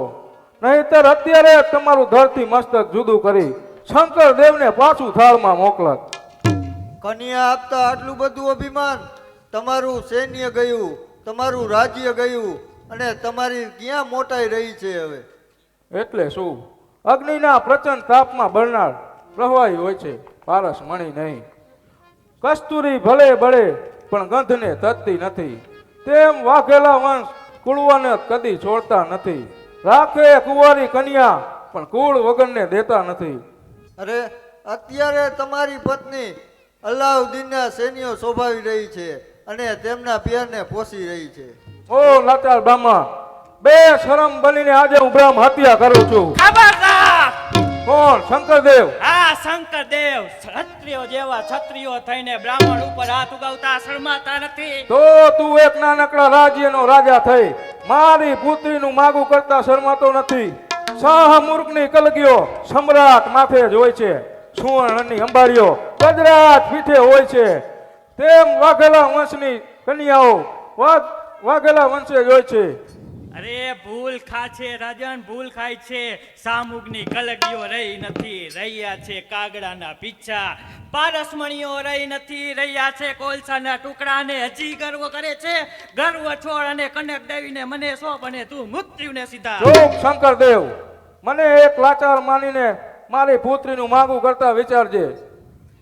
F: નહીતર અત્યારે તમારું ધરતી મસ્તક જુદું કરી શંકરદેવને પાછું થાળમાં મોકલાત.
H: કન્યા આપતા આટલું બધું અભિમાન, તમારું સૈન્ય ગયું, તમારું રાજ્ય ગયું અને તમારી ક્યાં મોટાઈ રહી છે હવે?
F: એટલે શું? અગ્નિના પ્રચંડ તાપમાં બળનાર પ્રવાહી હોય છે, પારસ મણી નહીં. કસ્તુરી ભલે બળે પણ ગંધને તજતી નથી. તેમ વાઘેલા વંશ કુળવાને કદી છોડતા નથી. રાખે કુંવારી કન્યા પણ કુળ વગરને દેતા નથી.
H: અરે અત્યારે તમારી પત્ની અલાઉદ્દીનના સૈન્યો શોભાવી રહી છે અને તેમના પિયરને પોષી રહી છે.
F: ઓ લાચાર બ્રાહ્મણ, બે શરમ બનીને આજે હું બ્રહ્મ હત્યા કરું છું.
J: ખબરદાર!
F: કોણ? શંકરદેવ.
J: આ શંકરદેવ ક્ષત્રિયો જેવા ક્ષત્રિયો થઈને બ્રાહ્મણ ઉપર હાથ ઉગાવતા શરમાતા નથી.
F: તો તું એક નાનકડા રાજ્યનો રાજા થઈ મારી પુત્રીનું માગું કરતા શરમાતો નથી? શાહ મૂર્ખની કલગીઓ સમ્રાટ માથે જ હોય છે, સુવર્ણની અંબારીઓ ગજરાત પીઠે હોય છે, તેમ વાઘેલા વંશની કન્યાઓ વાઘેલા વંશે જ હોય છે.
K: અરે ભૂલ ખા છે રાજન, ભૂલ ખાય છે. સામુગની કલગીઓ રહી નથી, રહ્યા છે કાગડાના પીછા. પારસમણીઓ રહી નથી, રહ્યા છે કોલસાના ટુકડા. ને હજી ગર્વ કરે છે, ગર્વ છોડ અને કનક દેવીને મને સોંપ અને તું મૃત્યુને સીધા.
F: જોગ શંકરદેવ, મને એક લાચાર માનીને મારી પુત્રીનું માંગુ કરતા વિચારજે,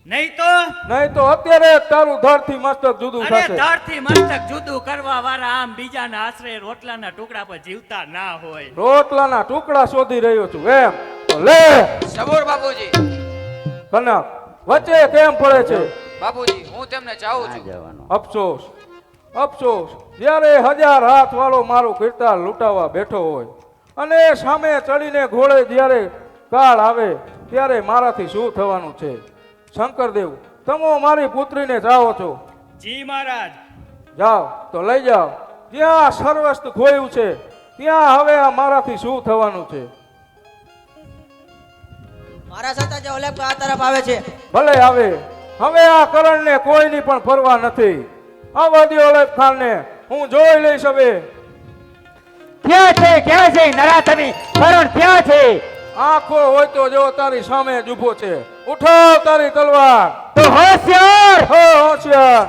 F: નહીં તો અત્યારે તારું ધરથી મસ્તક જુદું
K: અરે
F: થશે.
K: ધરથી મસ્તક જુદું કરવા વાળા આમ બીજાના આશરે રોટલાના ટુકડા પર જીવતા ના હોય.
F: રોટલાના ટુકડા શોધી રહ્યો છું એમ તો લે.
N: સબૂર બાપુજી.
F: કનક વચ્ચે કેમ પડે છે?
N: બાપુજી હું તેમને જાઉં છું.
F: અફસોસ અફસોસ, જ્યારે 1000 હાથ વાળો મારું કીર્તાર લૂંટાવા બેઠો હોય અને સામે ચડીને ઘોડે જ્યારે કાળ આવે ત્યારે મારાથી શું થવાનું છે? શંકરદેવ, તમે મારી પુત્રીને ચાહો છો?
K: જી મહારાજ.
F: જાઓ તો લઈ જાઓ. જ્યાં સર્વસ્વ ખોયું છે ત્યાં હવે આ મારાથી શું થવાનું છે?
B: મારા સાથે જે ઓલે આ તરફ આવે છે.
F: ભલે આવે. હવે આ કરણને કોઈની પણ પરવા નથી. આવવા દો ઓલેબ ખાનને, હું જોઈ લઈશ. હવે
E: ક્યાં છે નરાધમી? કરણ ક્યાં છે?
F: આંખો હોય તો જો તારી સામે જ ઊભો છે. ઉઠાવ તારી તલવાર.
E: તો હોશિયાર
F: હો હોશિયાર.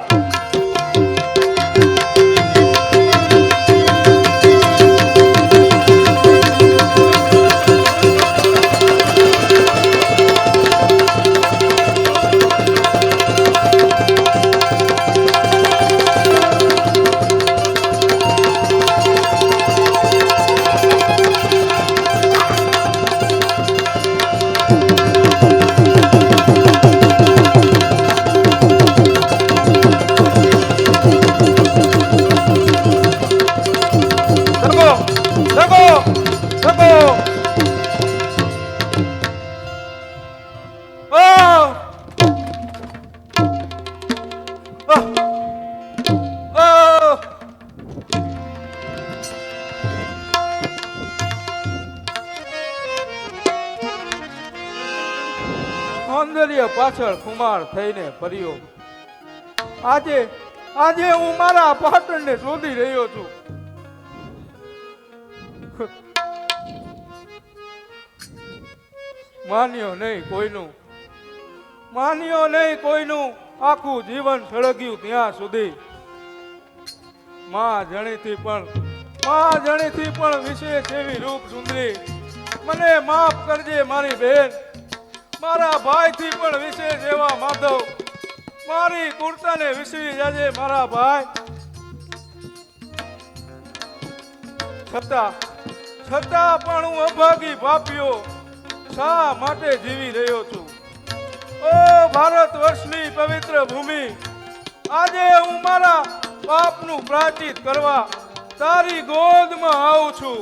F: સૌંદર્ય પાછળ ખુમાર થઈને ફર્યો. આજે હું મારા પાટણને શોધી રહ્યો છું. માન્યો નહીં કોઈનું આખું જીવન સળગ્યું ત્યાં સુધી. માં જણીથી પણ વિશેષ એવી રૂપ સુંદરી, મને માફ કરજે મારી બહેન. મારા ભાઈથી પણ વિશેષ એવા માધવ, મારી કુર્તાને વિસરી જાજે મારા ભાઈ. છતાં પણ હું અભાગી પાપ્યો શા માટે જીવી રહ્યો છું? ઓ ભારત વર્ષની પવિત્ર ભૂમિ, આજે હું મારા પાપનું પ્રાયશ્ચિત કરવા તારી ગોદમાં આવું છું.